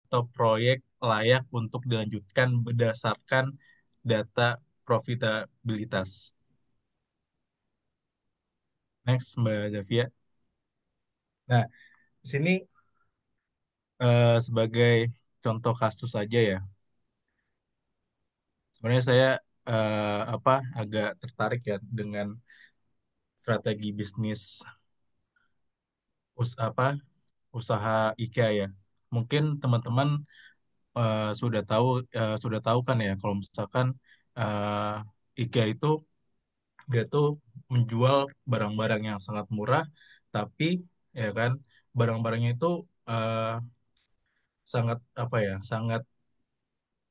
atau proyek layak untuk dilanjutkan berdasarkan data profitabilitas. Next, Mbak Zavia. Nah, di sini sebagai contoh kasus saja ya. Sebenarnya saya agak tertarik ya dengan strategi bisnis us apa usaha IKEA ya. Mungkin teman-teman sudah tahu kan ya kalau misalkan IKEA itu dia tuh menjual barang-barang yang sangat murah, tapi ya kan barang-barangnya itu eh, sangat sangat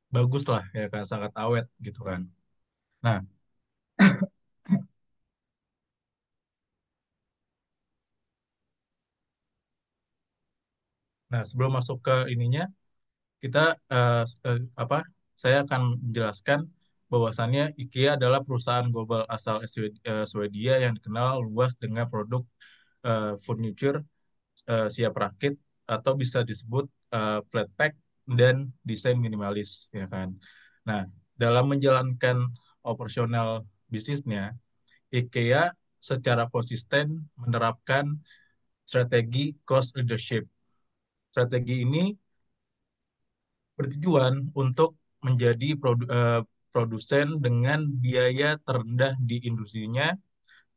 bagus lah ya kan, sangat awet gitu kan. Nah, sebelum masuk ke ininya, kita apa? Saya akan menjelaskan bahwasannya IKEA adalah perusahaan global asal Swedia yang dikenal luas dengan produk furniture siap rakit atau bisa disebut flat pack dan desain minimalis ya kan. Nah, dalam menjalankan operasional bisnisnya, IKEA secara konsisten menerapkan strategi cost leadership. Strategi ini bertujuan untuk menjadi produsen dengan biaya terendah di industrinya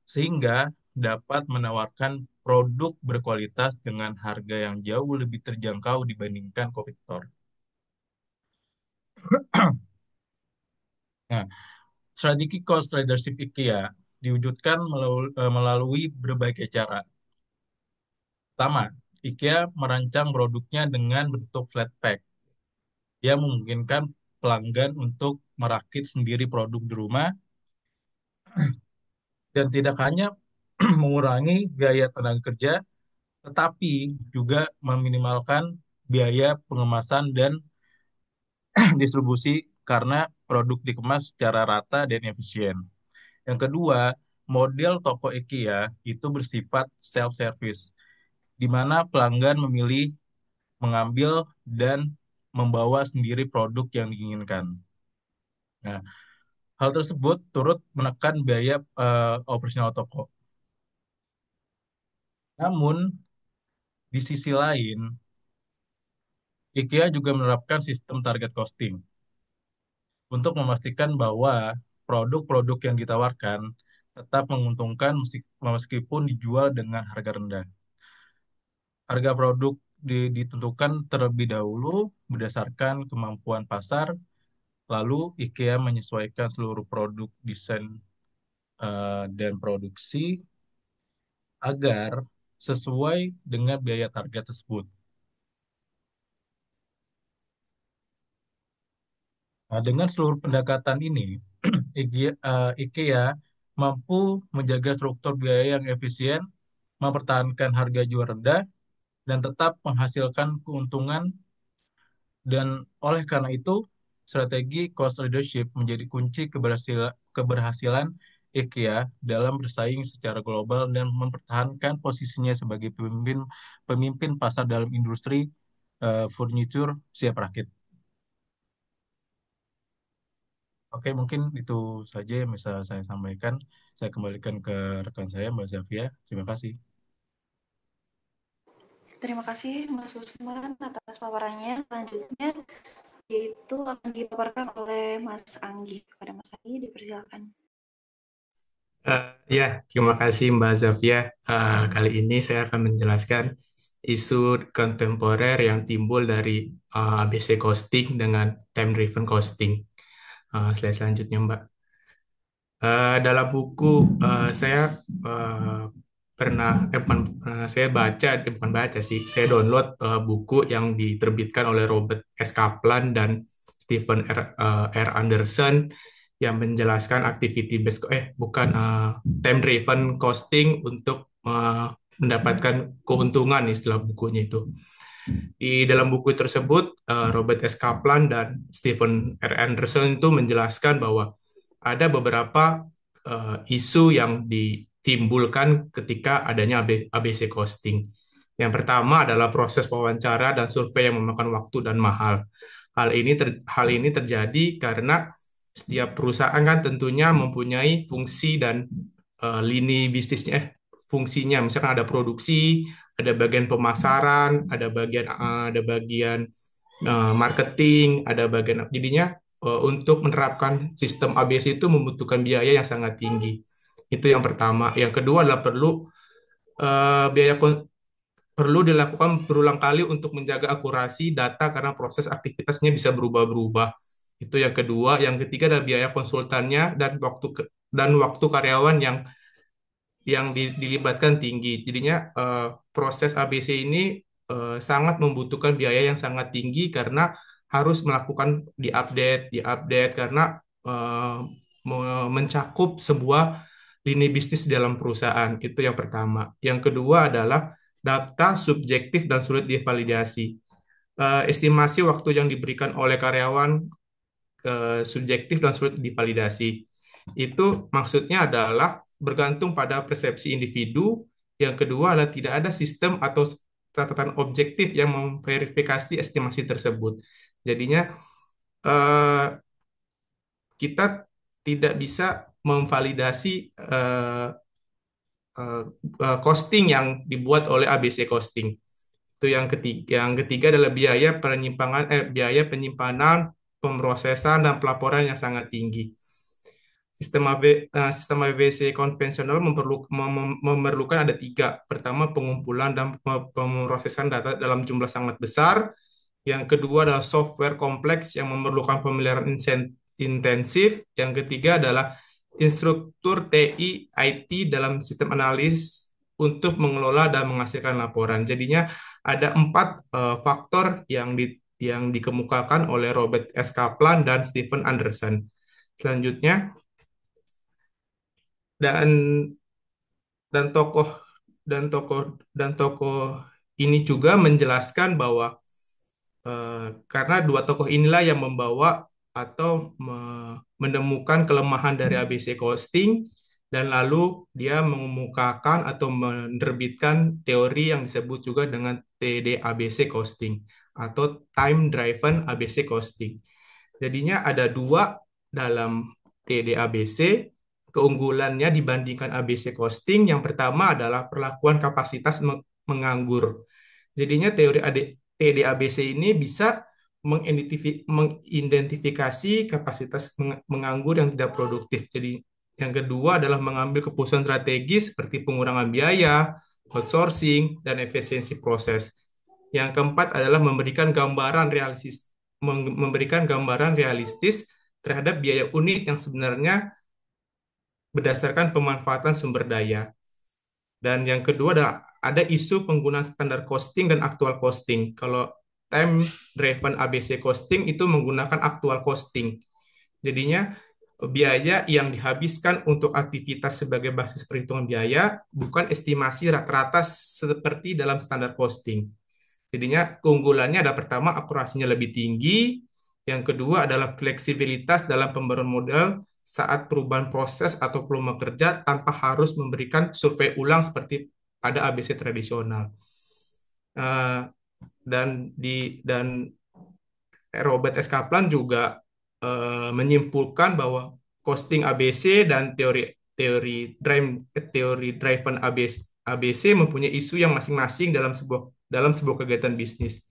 sehingga dapat menawarkan produk berkualitas dengan harga yang jauh lebih terjangkau dibandingkan kompetitor. Nah, strategi cost leadership IKEA diwujudkan melalui berbagai cara. Pertama, IKEA merancang produknya dengan bentuk flat pack yang memungkinkan pelanggan untuk merakit sendiri produk di rumah dan tidak hanya mengurangi biaya tenaga kerja, tetapi juga meminimalkan biaya pengemasan dan distribusi karena produk dikemas secara rata dan efisien. Yang kedua, model toko IKEA itu bersifat self-service, di mana pelanggan memilih mengambil dan membawa sendiri produk yang diinginkan. Nah, hal tersebut turut menekan biaya operasional toko. Namun, di sisi lain, IKEA juga menerapkan sistem target costing untuk memastikan bahwa produk-produk yang ditawarkan tetap menguntungkan meskipun dijual dengan harga rendah. Harga produk ditentukan terlebih dahulu berdasarkan kemampuan pasar, lalu IKEA menyesuaikan seluruh produk desain dan produksi agar sesuai dengan biaya target tersebut. Nah, dengan seluruh pendekatan ini, IKEA mampu menjaga struktur biaya yang efisien, mempertahankan harga jual rendah, dan tetap menghasilkan keuntungan. Dan oleh karena itu, strategi cost leadership menjadi kunci keberhasilan IKEA dalam bersaing secara global dan mempertahankan posisinya sebagai pemimpin pemimpin pasar dalam industri furniture siap rakit. Oke, mungkin itu saja yang bisa saya sampaikan. Saya kembalikan ke rekan saya, Mbak Zafia. Terima kasih. Terima kasih Mas Usman atas paparannya. Selanjutnya yaitu akan dipaparkan oleh Mas Anggi. Kepada Mas Anggi dipersilakan. Ya, terima kasih Mbak Zafia. Kali ini saya akan menjelaskan isu kontemporer yang timbul dari ABC costing dengan time driven costing. Slide selanjutnya, Mbak. Dalam buku saya uh, saya baca, bukan baca sih, saya download buku yang diterbitkan oleh Robert S. Kaplan dan Stephen R. Anderson yang menjelaskan activity based bukan time driven costing untuk mendapatkan keuntungan istilah bukunya itu. Di dalam buku tersebut, Robert S. Kaplan dan Stephen R. Anderson itu menjelaskan bahwa ada beberapa isu yang ditimbulkan ketika adanya ABC costing. Yang pertama adalah proses wawancara dan survei yang memakan waktu dan mahal. Hal ini terjadi karena setiap perusahaan kan tentunya mempunyai fungsi dan lini bisnisnya, fungsinya. Misalkan ada produksi, ada bagian pemasaran, ada bagian marketing, ada bagian jadinya untuk menerapkan sistem ABS itu membutuhkan biaya yang sangat tinggi. Itu yang pertama. Yang kedua adalah biaya perlu dilakukan berulang kali untuk menjaga akurasi data karena proses aktivitasnya bisa berubah-berubah. Itu yang kedua. Yang ketiga adalah biaya konsultannya dan waktu karyawan yang dilibatkan tinggi. Jadinya proses ABC ini sangat membutuhkan biaya yang sangat tinggi karena harus melakukan diupdate karena eh, mencakup sebuah lini bisnis dalam perusahaan. Itu yang pertama. Yang kedua adalah data subjektif dan sulit divalidasi. Estimasi waktu yang diberikan oleh karyawan subjektif dan sulit divalidasi. Itu maksudnya adalah bergantung pada persepsi individu. Yang kedua adalah tidak ada sistem atau catatan objektif yang memverifikasi estimasi tersebut. Jadinya eh, kita tidak bisa memvalidasi eh, costing yang dibuat oleh ABC Costing. Itu yang ketiga. Yang ketiga adalah biaya penyimpanan, pemrosesan dan pelaporan yang sangat tinggi. Sistem ABC konvensional memerlukan ada tiga. Pertama, pengumpulan dan pemrosesan data dalam jumlah sangat besar. Yang kedua adalah software kompleks yang memerlukan pemeliharaan intensif. Yang ketiga adalah instruktur TI IT dalam sistem analis untuk mengelola dan menghasilkan laporan. Jadinya ada empat faktor yang dikemukakan oleh Robert S. Kaplan dan Stephen Anderson. Selanjutnya, dan dan tokoh dan tokoh dan tokoh ini juga menjelaskan bahwa karena dua tokoh inilah yang membawa atau menemukan kelemahan dari ABC Costing dan lalu dia mengemukakan atau menerbitkan teori yang disebut juga dengan TDABC Costing atau Time Driven ABC Costing. Jadinya ada dua dalam TDABC. Keunggulannya dibandingkan ABC Costing, yang pertama adalah perlakuan kapasitas menganggur. Jadinya teori TDABC ini bisa mengidentifikasi kapasitas menganggur yang tidak produktif. Jadi yang kedua adalah mengambil keputusan strategis seperti pengurangan biaya, outsourcing, dan efisiensi proses. Yang keempat adalah memberikan gambaran realistis terhadap biaya unit yang sebenarnya berdasarkan pemanfaatan sumber daya. Dan yang kedua adalah ada isu penggunaan standar costing dan aktual costing. Kalau time driven ABC costing itu menggunakan aktual costing. Jadinya biaya yang dihabiskan untuk aktivitas sebagai basis perhitungan biaya bukan estimasi rata-rata seperti dalam standar costing. Jadinya keunggulannya ada pertama akurasinya lebih tinggi, yang kedua adalah fleksibilitas dalam pembaruan modal saat perubahan proses atau volume kerja tanpa harus memberikan survei ulang seperti pada ABC tradisional. Eh, dan Robert S. Kaplan juga menyimpulkan bahwa costing ABC dan teori driven ABC mempunyai isu yang masing-masing dalam sebuah kegiatan bisnis.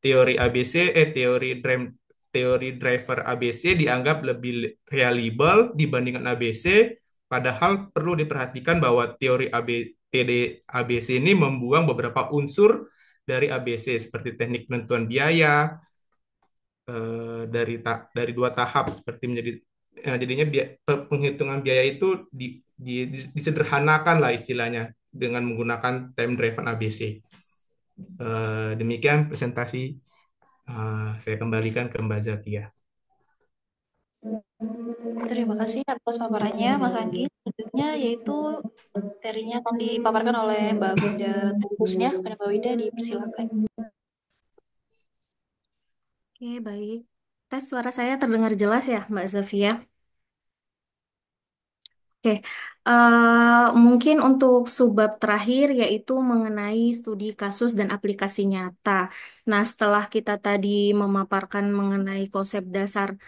Teori ABC teori driver ABC dianggap lebih reliable dibandingkan ABC, padahal perlu diperhatikan bahwa teori TD ABC ini membuang beberapa unsur dari ABC seperti teknik penentuan biaya, dari dua tahap seperti jadinya penghitungan biaya itu disederhanakan lah istilahnya dengan menggunakan time driven ABC. Demikian presentasi, saya kembalikan ke Mbak Zakia. Terima kasih atas paparannya, Mas Anggi. Selanjutnya yaitu materinya akan dipaparkan oleh Mbak Wida Trubusnya. Kepada Mbak Wida dipersilakan. Oke, baik. Tes suara saya terdengar jelas ya, Mbak Zafia? Oke, mungkin untuk subbab terakhir yaitu mengenai studi kasus dan aplikasi nyata. Nah, setelah kita tadi memaparkan mengenai konsep dasar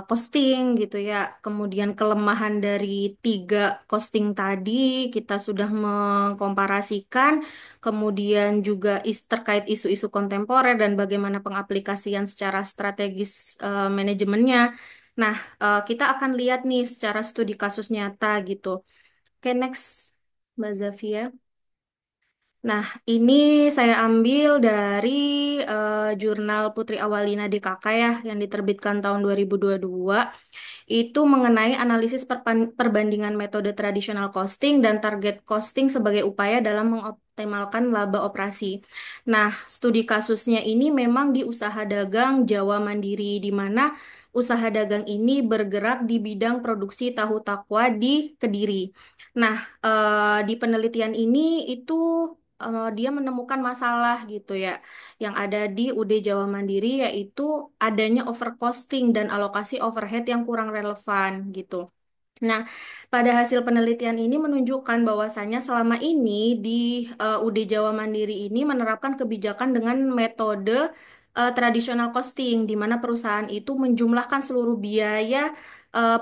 costing gitu ya, kemudian kelemahan dari tiga costing tadi kita sudah mengkomparasikan, kemudian juga terkait isu-isu kontemporer dan bagaimana pengaplikasian secara strategis manajemennya. Nah, kita akan lihat nih secara studi kasus nyata gitu. Oke, next, Mbak Zafia. Nah, ini saya ambil dari jurnal Putri Awalina DKK ya, yang diterbitkan tahun 2022. Itu mengenai analisis perbandingan metode tradisional costing dan target costing sebagai upaya dalam mengoptimalkan laba operasi. Nah, studi kasusnya ini memang di usaha dagang Jawa Mandiri, di mana usaha dagang ini bergerak di bidang produksi tahu takwa di Kediri. Nah, di penelitian ini itu dia menemukan masalah gitu ya yang ada di UD Jawa Mandiri, yaitu adanya overcosting dan alokasi overhead yang kurang relevan gitu. Nah, pada hasil penelitian ini menunjukkan bahwasannya selama ini di UD Jawa Mandiri ini menerapkan kebijakan dengan metode tradisional costing, di mana perusahaan itu menjumlahkan seluruh biaya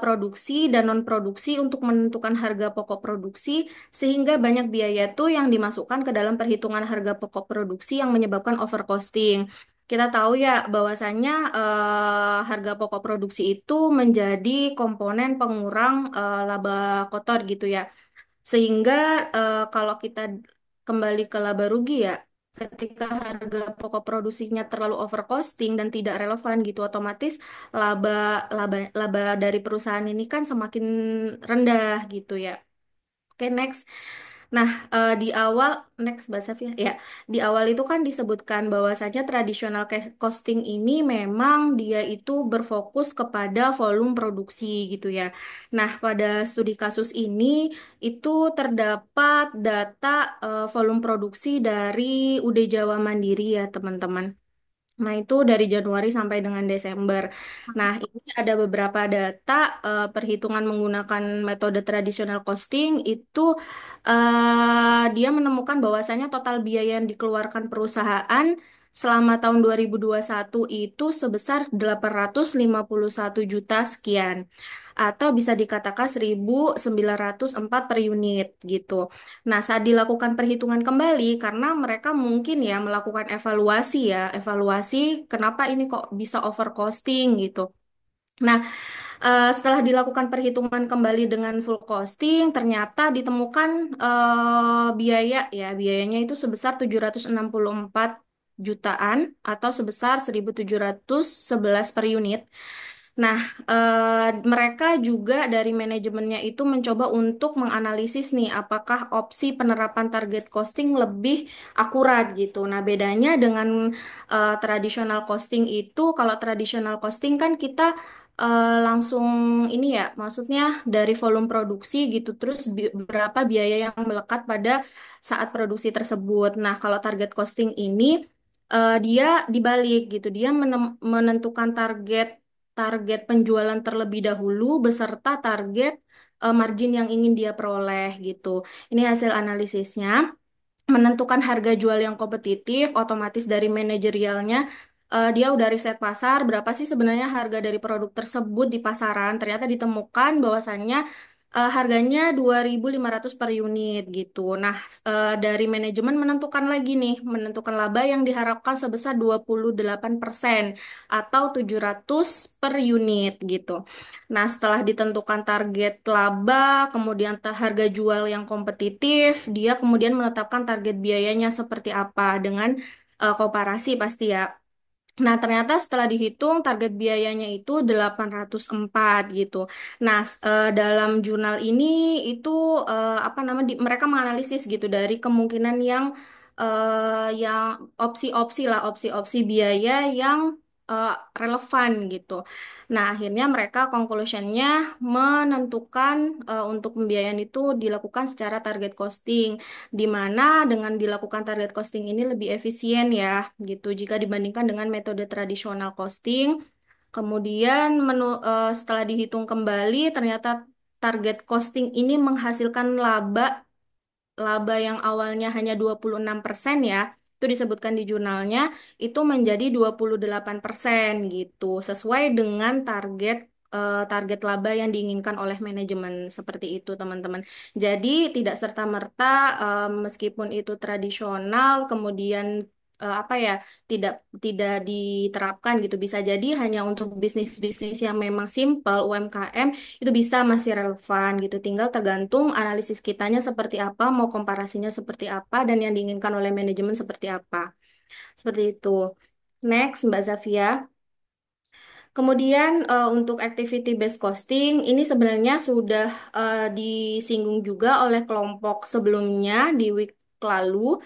produksi dan non-produksi untuk menentukan harga pokok produksi, sehingga banyak biaya tuh yang dimasukkan ke dalam perhitungan harga pokok produksi yang menyebabkan overcosting. Kita tahu ya bahwasannya harga pokok produksi itu menjadi komponen pengurang laba kotor gitu ya. Sehingga kalau kita kembali ke laba rugi ya, ketika harga pokok produksinya terlalu overcosting dan tidak relevan gitu, otomatis laba laba dari perusahaan ini kan semakin rendah gitu ya. Oke, next. Nah, di awal, next Mbak Safia, ya, di awal itu kan disebutkan bahwasanya tradisional costing ini memang dia itu berfokus kepada volume produksi gitu ya. Nah, pada studi kasus ini itu terdapat data volume produksi dari UD Jawa Mandiri ya, teman-teman. Nah, itu dari Januari sampai dengan Desember. Nah, ini ada beberapa data perhitungan menggunakan metode tradisional costing itu dia menemukan bahwasanya total biaya yang dikeluarkan perusahaan selama tahun 2021 itu sebesar 851 juta sekian, atau bisa dikatakan 1.904 per unit gitu. Nah, saat dilakukan perhitungan kembali, karena mereka mungkin ya melakukan evaluasi kenapa ini kok bisa overcosting gitu. Nah, setelah dilakukan perhitungan kembali dengan full costing, ternyata ditemukan biayanya itu sebesar 764 jutaan atau sebesar 1.711 per unit. Nah, mereka juga dari manajemennya itu mencoba untuk menganalisis nih apakah opsi penerapan target costing lebih akurat gitu. Nah, bedanya dengan tradisional costing itu, kalau tradisional costing kan kita langsung ini ya, maksudnya dari volume produksi gitu, terus berapa biaya yang melekat pada saat produksi tersebut. Nah, kalau target costing ini dia dibalik gitu, dia menentukan target penjualan terlebih dahulu beserta target margin yang ingin dia peroleh gitu. Ini hasil analisisnya. Menentukan harga jual yang kompetitif, otomatis dari manajerialnya dia udah riset pasar, berapa sih sebenarnya harga dari produk tersebut di pasaran. Ternyata ditemukan bahwasannya harganya 2.500 per unit gitu. Nah, dari manajemen menentukan lagi nih, menentukan laba yang diharapkan sebesar 28% atau 700 per unit gitu. Nah, setelah ditentukan target laba, kemudian harga jual yang kompetitif, dia kemudian menetapkan target biayanya seperti apa dengan komparasi pasti ya. Nah, ternyata setelah dihitung target biayanya itu 804 gitu. Nah, dalam jurnal ini itu apa namanya mereka menganalisis gitu dari kemungkinan yang opsi-opsi lah, opsi-opsi biaya yang eh, relevan gitu. Nah, akhirnya mereka conclusionnya menentukan untuk pembiayaan itu dilakukan secara target costing, di mana dengan dilakukan target costing ini lebih efisien ya gitu jika dibandingkan dengan metode tradisional costing. Kemudian setelah dihitung kembali ternyata target costing ini menghasilkan laba laba yang awalnya hanya 26% ya, itu disebutkan di jurnalnya, itu menjadi 28% gitu, sesuai dengan target laba yang diinginkan oleh manajemen seperti itu, teman-teman. Jadi tidak serta-merta meskipun itu tradisional, kemudian apa ya, tidak tidak diterapkan gitu. Bisa jadi hanya untuk bisnis-bisnis yang memang simple UMKM itu bisa masih relevan gitu. Tinggal tergantung analisis kitanya seperti apa, mau komparasinya seperti apa, dan yang diinginkan oleh manajemen seperti apa. Seperti itu. Next, Mbak Zafia. Kemudian untuk activity based costing ini sebenarnya sudah disinggung juga oleh kelompok sebelumnya di week lalu.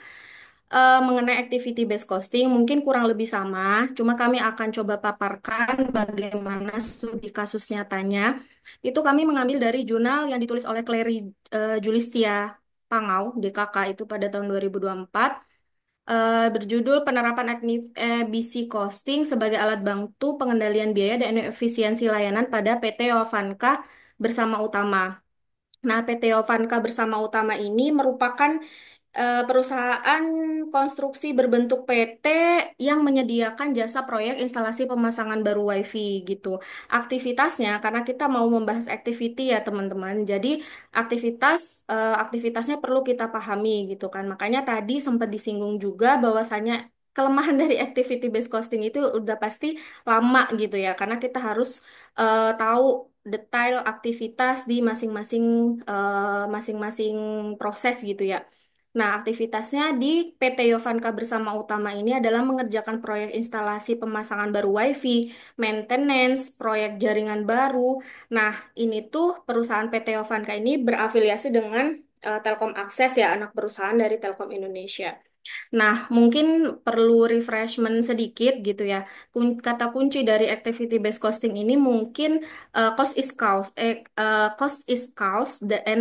Mengenai activity based costing mungkin kurang lebih sama, cuma kami akan coba paparkan bagaimana studi kasus nyatanya. Itu kami mengambil dari jurnal yang ditulis oleh Clary Julistia Pangau, DKK itu pada tahun 2024, berjudul Penerapan ABC Costing sebagai Alat Bantu Pengendalian Biaya dan Efisiensi Layanan pada PT Avanca Bersama Utama. Nah, PT Avanca Bersama Utama ini merupakan perusahaan konstruksi berbentuk PT yang menyediakan jasa proyek instalasi pemasangan baru WiFi gitu. Aktivitasnya, karena kita mau membahas activity ya teman-teman, jadi aktivitasnya perlu kita pahami gitu kan. Makanya tadi sempat disinggung juga bahwasannya kelemahan dari activity based costing itu udah pasti lama gitu ya, karena kita harus tahu detail aktivitas di masing-masing proses gitu ya. Nah, aktivitasnya di PT Yovanka Bersama Utama ini adalah mengerjakan proyek instalasi pemasangan baru WiFi, maintenance, proyek jaringan baru. Nah, ini tuh perusahaan PT Yovanka ini berafiliasi dengan Telkom Akses ya, anak perusahaan dari Telkom Indonesia. Nah, mungkin perlu refreshment sedikit gitu ya. Kata kunci dari activity based costing ini mungkin cost is cost and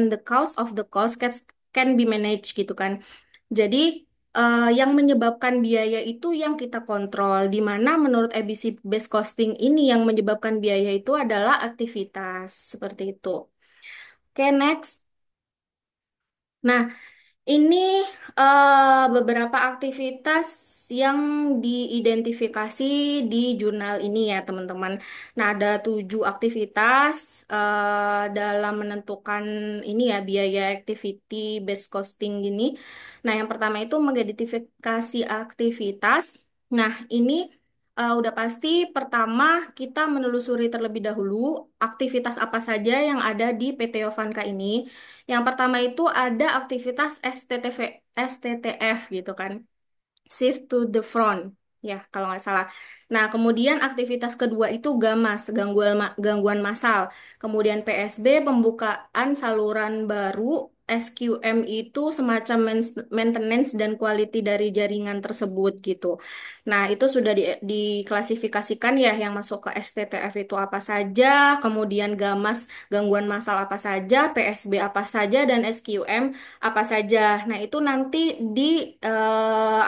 the cost of the cost can be managed gitu kan. Jadi yang menyebabkan biaya itu yang kita kontrol, di mana menurut ABC based costing ini yang menyebabkan biaya itu adalah aktivitas seperti itu. Oke, next. Nah, ini beberapa aktivitas yang diidentifikasi di jurnal ini ya teman-teman. Nah, ada 7 aktivitas dalam menentukan ini ya biaya activity based costing gini. Nah, yang pertama itu mengidentifikasi aktivitas. Nah, ini udah pasti pertama kita menelusuri terlebih dahulu aktivitas apa saja yang ada di PT Yovanka ini. Yang pertama itu ada aktivitas STTF gitu kan. Shift to the front, ya kalau nggak salah. Nah, kemudian aktivitas kedua itu GAMAS, gangguan massal. Kemudian PSB, pembukaan saluran baru. SQM itu semacam maintenance dan quality dari jaringan tersebut gitu. Nah, itu sudah diklasifikasikan ya yang masuk ke STTF itu apa saja, kemudian GAMAS, gangguan massal apa saja, PSB apa saja, dan SQM apa saja. Nah, itu nanti di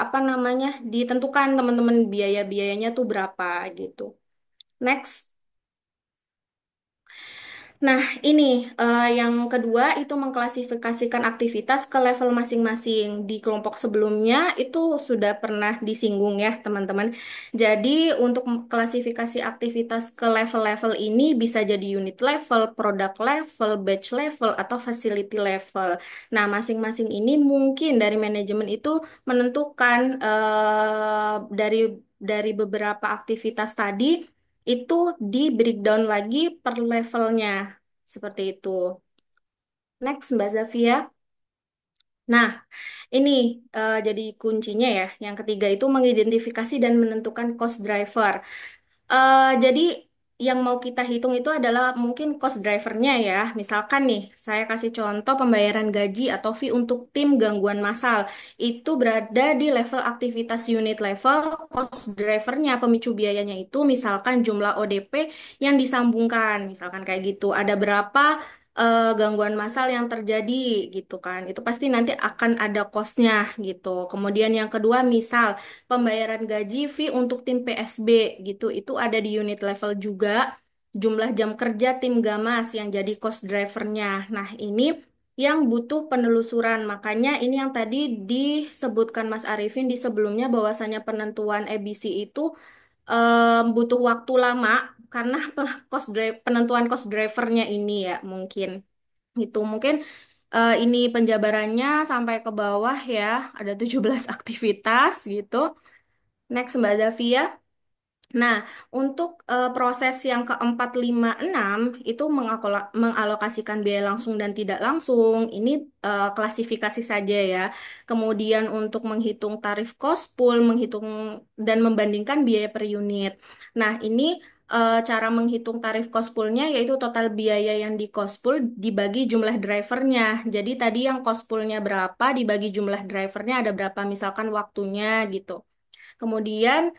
apa namanya ditentukan teman-teman biaya-biayanya tuh berapa gitu. Next. Nah, ini yang kedua itu mengklasifikasikan aktivitas ke level masing-masing. Di kelompok sebelumnya itu sudah pernah disinggung ya, teman-teman. Jadi, untuk klasifikasi aktivitas ke level-level ini bisa jadi unit level, product level, batch level, atau facility level. Nah, masing-masing ini mungkin dari manajemen itu menentukan dari beberapa aktivitas tadi itu di breakdown lagi per levelnya. Seperti itu. Next, Mbak Zafia. Nah, ini jadi kuncinya ya. Yang ketiga itu mengidentifikasi dan menentukan cost driver. Jadi yang mau kita hitung itu adalah mungkin cost drivernya ya. Misalkan nih, saya kasih contoh pembayaran gaji atau fee untuk tim gangguan massal. Itu berada di level aktivitas unit level, cost drivernya, pemicu biayanya itu misalkan jumlah ODP yang disambungkan. Misalkan kayak gitu. Ada berapa gangguan massal yang terjadi gitu kan. Itu pasti nanti akan ada cost-nya gitu. Kemudian yang kedua misal pembayaran gaji fee untuk tim PSB gitu itu ada di unit level juga. jumlah jam kerja tim Gamas yang jadi cost drivernya. Nah, ini yang butuh penelusuran. Makanya ini yang tadi disebutkan Mas Arifin di sebelumnya bahwasanya penentuan EBC itu butuh waktu lama karena penentuan cost drivernya ini ya mungkin. Itu mungkin ini penjabarannya sampai ke bawah ya. Ada 17 aktivitas gitu. Next Mbak Zavia. Nah, untuk proses yang keempat, lima, enam itu mengalokasikan biaya langsung dan tidak langsung. Ini klasifikasi saja ya. Kemudian untuk menghitung tarif cost pool, menghitung dan membandingkan biaya per unit. Nah, ini cara menghitung tarif cost poolnya yaitu total biaya yang di cost pool dibagi jumlah drivernya. Jadi tadi yang cost poolnya berapa dibagi jumlah drivernya ada berapa, misalkan waktunya gitu. Kemudian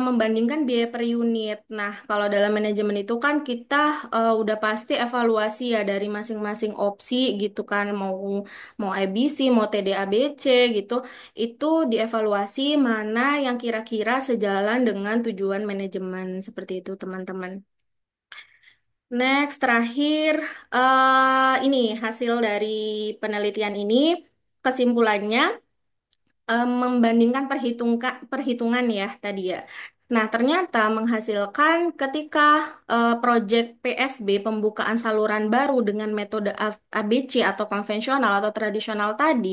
membandingkan biaya per unit. Nah, kalau dalam manajemen itu kan kita udah pasti evaluasi ya dari masing-masing opsi gitu kan, mau mau ABC, mau TDABC gitu. Itu dievaluasi mana yang kira-kira sejalan dengan tujuan manajemen seperti itu, teman-teman. Next, terakhir, ini hasil dari penelitian ini, kesimpulannya membandingkan perhitungan ya tadi ya. Nah, ternyata menghasilkan ketika proyek PSB pembukaan saluran baru dengan metode ABC atau konvensional atau tradisional tadi,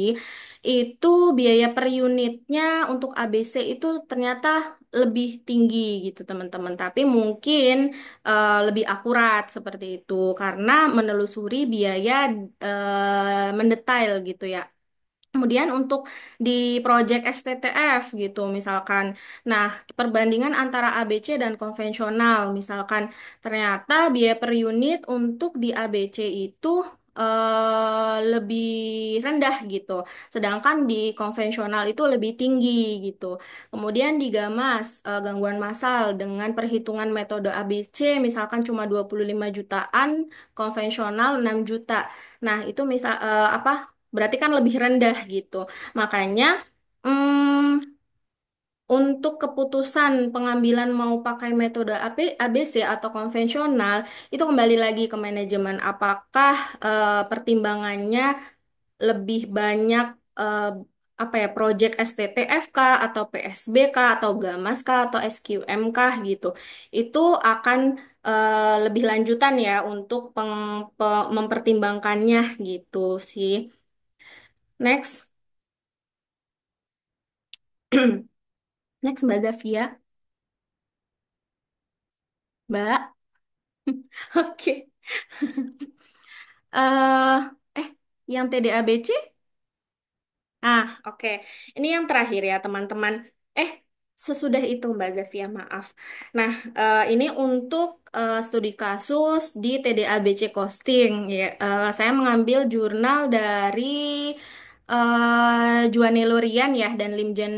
itu biaya per unitnya untuk ABC itu ternyata lebih tinggi gitu teman-teman. Tapi mungkin lebih akurat seperti itu karena menelusuri biaya mendetail gitu ya. Kemudian untuk di project STTF gitu misalkan. Nah, perbandingan antara ABC dan konvensional misalkan ternyata biaya per unit untuk di ABC itu lebih rendah gitu. Sedangkan di konvensional itu lebih tinggi gitu. Kemudian di Gamas gangguan massal dengan perhitungan metode ABC misalkan cuma 25 jutaan, konvensional 6 juta. Nah, itu misal apa? Berarti kan lebih rendah gitu. Makanya untuk keputusan pengambilan mau pakai metode ABC atau konvensional itu kembali lagi ke manajemen. Apakah pertimbangannya lebih banyak eh, apa ya project STTF kah atau PSB kah atau Gamas kah atau SQM kah gitu. Itu akan lebih lanjutan ya untuk mempertimbangkannya gitu sih. Next. Next Mbak Zafia. Mbak. Oke. eh yang TDABC? Ah, oke. Ini yang terakhir ya, teman-teman. Eh, sesudah itu Mbak Zafia, maaf. Nah, ini untuk studi kasus di TDABC Costing. Ya, saya mengambil jurnal dari Juane Lorian ya dan Limjen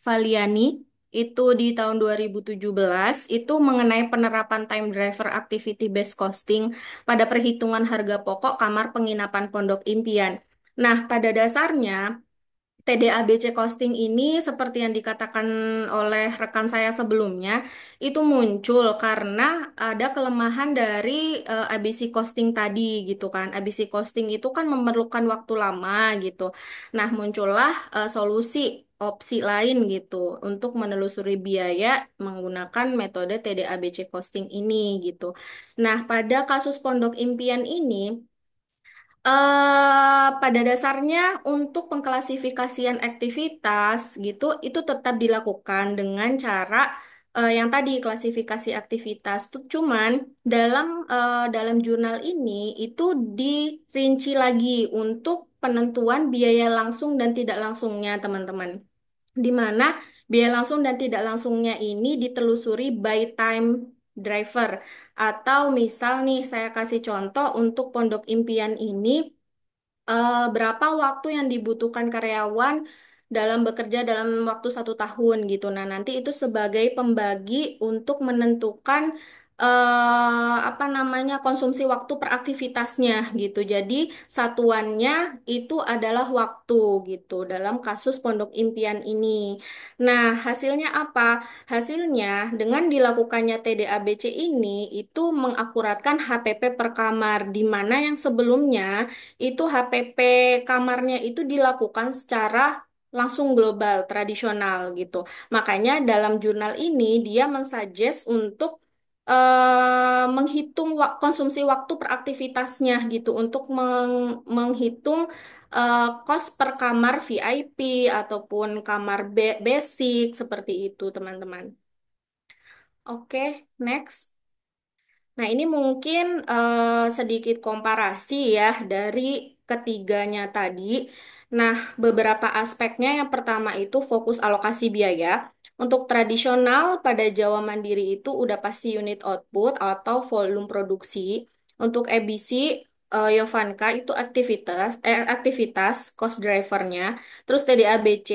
Valiani. Itu di tahun 2017 itu mengenai penerapan time driver activity based costing pada perhitungan harga pokok kamar penginapan Pondok Impian. Nah, pada dasarnya TDABC costing ini seperti yang dikatakan oleh rekan saya sebelumnya itu muncul karena ada kelemahan dari ABC costing tadi gitu kan. ABC costing itu kan memerlukan waktu lama gitu. Nah, muncullah solusi opsi lain gitu untuk menelusuri biaya menggunakan metode TDABC costing ini gitu. Nah, pada kasus Pondok Impian ini pada dasarnya untuk pengklasifikasian aktivitas gitu itu tetap dilakukan dengan cara yang tadi klasifikasi aktivitas tuh cuman dalam jurnal ini itu dirinci lagi untuk penentuan biaya langsung dan tidak langsungnya teman-teman. Di mana biaya langsung dan tidak langsungnya ini ditelusuri by time driver. Atau misal nih saya kasih contoh untuk Pondok Impian ini berapa waktu yang dibutuhkan karyawan dalam bekerja dalam waktu 1 tahun gitu. Nah, nanti itu sebagai pembagi untuk menentukan apa namanya konsumsi waktu per aktivitasnya gitu. Jadi satuannya itu adalah waktu gitu dalam kasus Pondok Impian ini. Nah, hasilnya apa? Hasilnya dengan dilakukannya TDABC ini itu mengakuratkan HPP per kamar di mana yang sebelumnya itu HPP kamarnya itu dilakukan secara langsung global tradisional gitu. Makanya dalam jurnal ini dia mensuggest untuk menghitung konsumsi waktu per aktivitasnya gitu untuk menghitung kos per kamar VIP ataupun kamar basic seperti itu, teman-teman. Oke, next. Nah, ini mungkin sedikit komparasi ya dari ketiganya tadi. Nah, beberapa aspeknya yang pertama itu fokus alokasi biaya. Untuk tradisional pada Jawa Mandiri itu udah pasti unit output atau volume produksi. Untuk EBC Yovanka itu aktivitas cost drivernya. Terus TDABC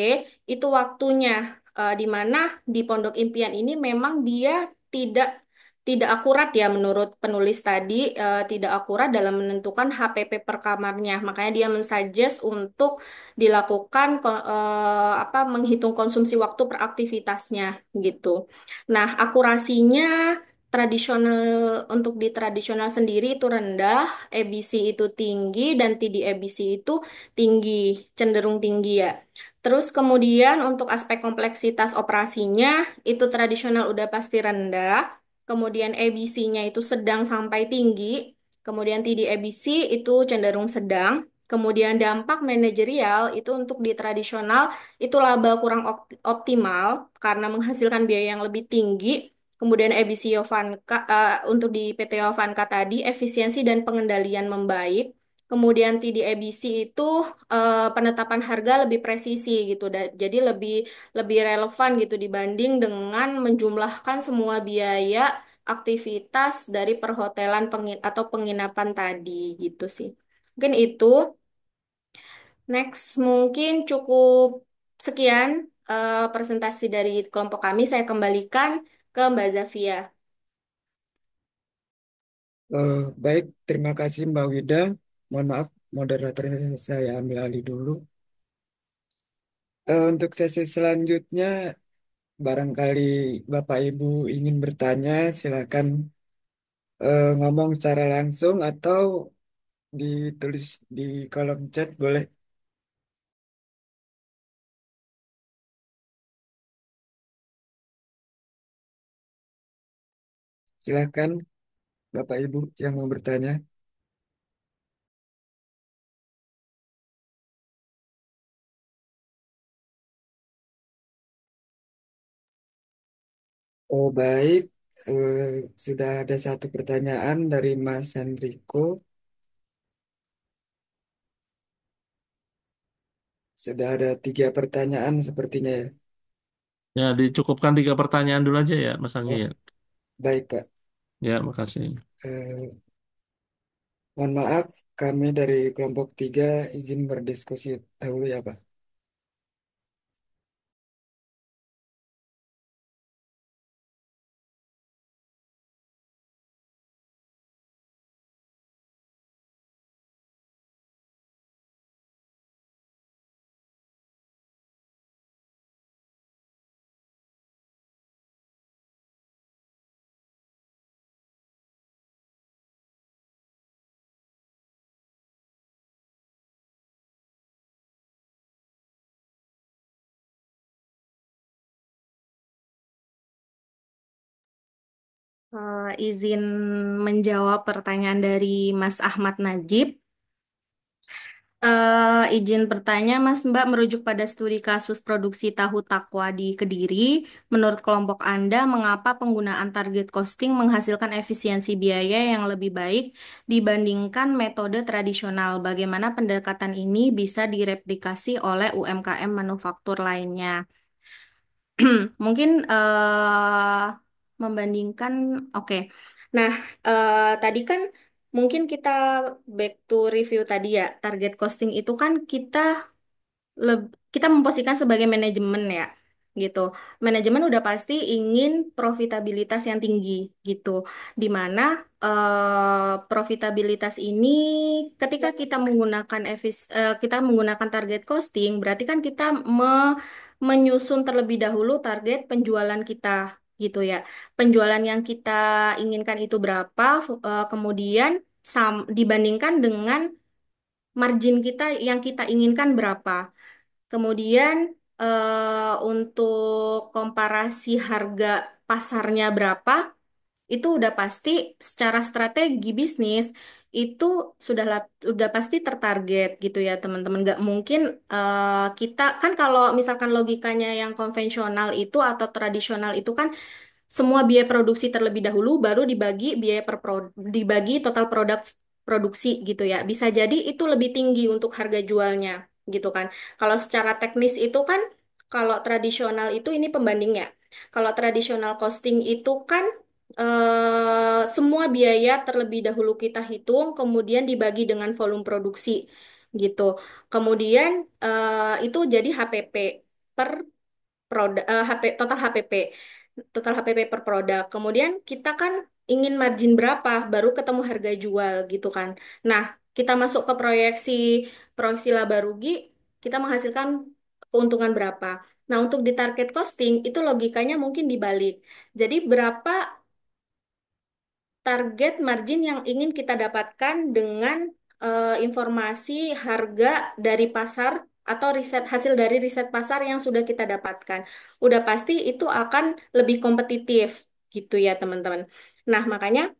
itu waktunya, di mana di Pondok Impian ini memang dia tidak tidak akurat ya menurut penulis tadi, tidak akurat dalam menentukan HPP per kamarnya. Makanya dia mensuggest untuk dilakukan apa menghitung konsumsi waktu per aktivitasnya gitu. Nah, akurasinya tradisional untuk di tradisional sendiri itu rendah, EBC itu tinggi dan TD-EBC itu tinggi, cenderung tinggi ya. Terus kemudian untuk aspek kompleksitas operasinya itu tradisional udah pasti rendah. Kemudian EBC-nya itu sedang sampai tinggi, kemudian TD-EBC itu cenderung sedang, kemudian dampak manajerial itu untuk di tradisional itu laba kurang optimal karena menghasilkan biaya yang lebih tinggi, kemudian EBC Yovanka, untuk di PT Yovanka tadi efisiensi dan pengendalian membaik, kemudian TD-EBC itu penetapan harga lebih presisi gitu, jadi lebih lebih relevan gitu dibanding dengan menjumlahkan semua biaya aktivitas dari perhotelan atau penginapan tadi gitu sih. Mungkin itu. Next, mungkin cukup sekian presentasi dari kelompok kami. Saya kembalikan ke Mbak Zafia. Baik, terima kasih Mbak Wida. Mohon maaf, moderatornya saya ambil alih dulu. Untuk sesi selanjutnya, barangkali Bapak Ibu ingin bertanya, silakan ngomong secara langsung atau ditulis di kolom chat, boleh. Silakan Bapak Ibu yang mau bertanya. Oh baik, Eh, sudah ada satu pertanyaan dari Mas Hendriko. Sudah ada tiga pertanyaan sepertinya ya. Ya, dicukupkan 3 pertanyaan dulu aja ya, Mas Anggi Oh, ya. baik Pak. Ya, makasih. Eh, Mohon maaf, kami dari kelompok 3 izin berdiskusi dahulu ya Pak. Izin menjawab pertanyaan dari Mas Ahmad Najib. Izin bertanya, Mas Mbak, merujuk pada studi kasus produksi tahu takwa di Kediri, menurut kelompok Anda, mengapa penggunaan target costing menghasilkan efisiensi biaya yang lebih baik dibandingkan metode tradisional? Bagaimana pendekatan ini bisa direplikasi oleh UMKM manufaktur lainnya? Mungkin membandingkan, oke. Nah, tadi kan mungkin kita back to review tadi ya, target costing itu kan kita kita memposisikan sebagai manajemen ya. gitu. Manajemen udah pasti ingin profitabilitas yang tinggi gitu. Di mana profitabilitas ini ketika kita menggunakan target costing, berarti kan kita menyusun terlebih dahulu target penjualan kita gitu ya. Penjualan yang kita inginkan itu berapa, kemudian dibandingkan dengan margin kita yang kita inginkan berapa. Kemudian untuk komparasi harga pasarnya berapa, itu udah pasti secara strategi bisnis itu udah pasti tertarget gitu ya teman-teman. Nggak mungkin kita kan kalau misalkan logikanya yang konvensional itu atau tradisional itu kan semua biaya produksi terlebih dahulu baru dibagi dibagi total produk produksi gitu ya. Bisa jadi itu lebih tinggi untuk harga jualnya gitu kan. Kalau secara teknis itu kan kalau tradisional itu ini pembandingnya. Kalau tradisional costing itu kan semua biaya terlebih dahulu kita hitung kemudian dibagi dengan volume produksi gitu. Kemudian itu jadi HPP per produk total HPP per produk. Kemudian kita kan ingin margin berapa baru ketemu harga jual gitu kan. Nah, kita masuk ke proyeksi proyeksi laba rugi, kita menghasilkan keuntungan berapa. Nah, untuk di target costing itu logikanya mungkin dibalik. Jadi berapa target margin yang ingin kita dapatkan dengan informasi harga dari pasar atau hasil dari riset pasar yang sudah kita dapatkan. Udah pasti itu akan lebih kompetitif gitu ya teman-teman. Nah, makanya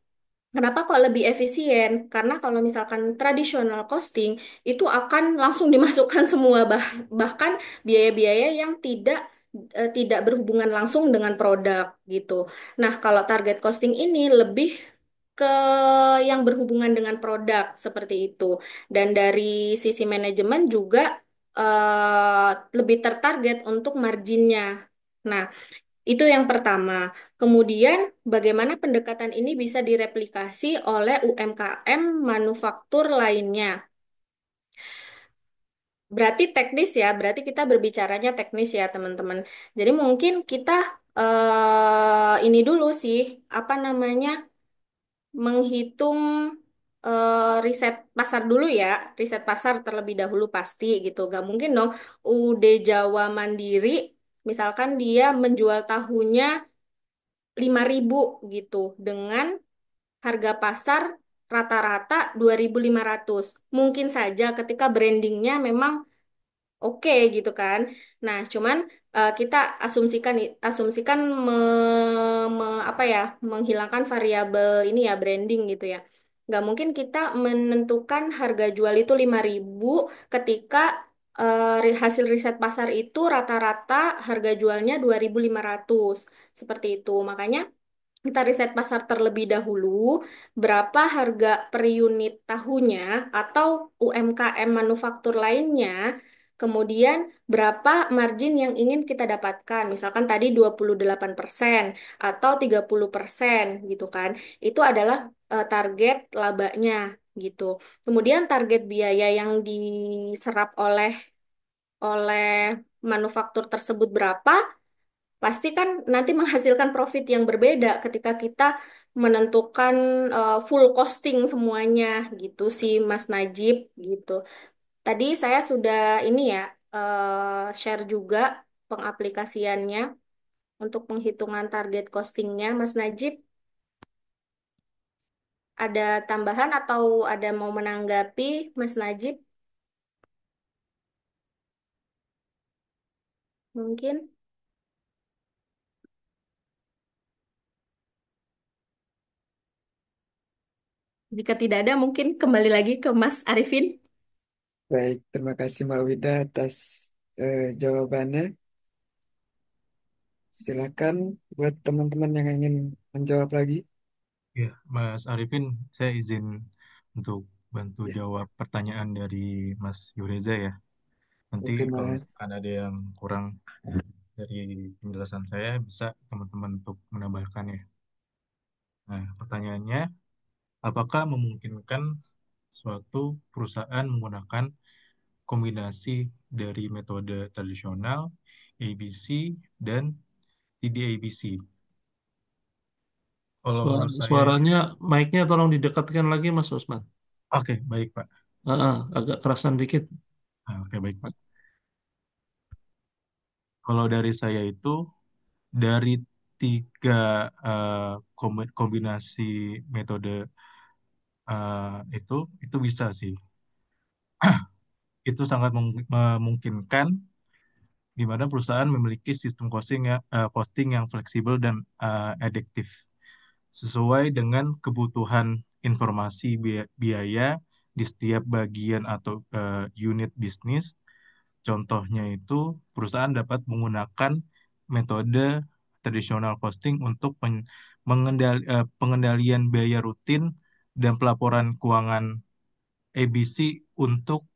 kenapa kok lebih efisien? Karena kalau misalkan tradisional costing itu akan langsung dimasukkan semua bahkan biaya-biaya yang tidak berhubungan langsung dengan produk gitu. Nah, kalau target costing ini lebih ke yang berhubungan dengan produk seperti itu. Dan dari sisi manajemen juga lebih tertarget untuk marginnya. Nah, itu yang pertama. Kemudian, bagaimana pendekatan ini bisa direplikasi oleh UMKM manufaktur lainnya? Berarti teknis ya, berarti kita berbicaranya teknis ya, teman-teman. Jadi mungkin kita ini dulu sih, apa namanya, menghitung riset pasar dulu ya, riset pasar terlebih dahulu pasti gitu. Gak mungkin dong, UD Jawa Mandiri, misalkan dia menjual tahunya 5.000 gitu dengan harga pasar rata-rata 2.500. Mungkin saja ketika brandingnya memang oke gitu kan. Nah, cuman kita asumsikan apa ya, menghilangkan variabel ini ya branding gitu ya. Nggak mungkin kita menentukan harga jual itu 5.000 ketika hasil riset pasar itu rata-rata harga jualnya 2.500. Seperti itu. Makanya kita riset pasar terlebih dahulu, berapa harga per unit tahunya atau UMKM manufaktur lainnya, kemudian berapa margin yang ingin kita dapatkan. Misalkan tadi 28% atau 30% gitu kan. Itu adalah target labanya gitu. Kemudian target biaya yang diserap oleh oleh manufaktur tersebut berapa, pasti kan nanti menghasilkan profit yang berbeda ketika kita menentukan full costing semuanya gitu sih Mas Najib gitu. Tadi saya sudah ini ya share juga pengaplikasiannya untuk penghitungan target costingnya Mas Najib. Ada tambahan atau ada mau menanggapi Mas Najib? Mungkin jika tidak ada mungkin kembali lagi ke Mas Arifin. Baik, terima kasih Mbak Wida atas jawabannya. Silakan buat teman-teman yang ingin menjawab lagi. Ya, Mas Arifin, saya izin untuk bantu Ya, jawab pertanyaan dari Mas Yureza ya. Nanti oke kalau Mas. misalkan ada yang kurang dari penjelasan saya, bisa teman-teman untuk menambahkan ya. Nah, pertanyaannya, apakah memungkinkan suatu perusahaan menggunakan kombinasi dari metode tradisional ABC, dan TDABC. Kalau menurut saya, Suaranya, mic-nya tolong didekatkan lagi, Mas Usman. oke, baik Pak. Agak kerasan dikit. Oke, baik Pak. Kalau dari saya itu, dari tiga kombinasi metode itu bisa sih. Itu sangat memungkinkan di mana perusahaan memiliki sistem costing yang fleksibel dan adiktif sesuai dengan kebutuhan informasi biaya di setiap bagian atau unit bisnis. Contohnya itu perusahaan dapat menggunakan metode tradisional costing untuk pengendalian biaya rutin dan pelaporan keuangan ABC untuk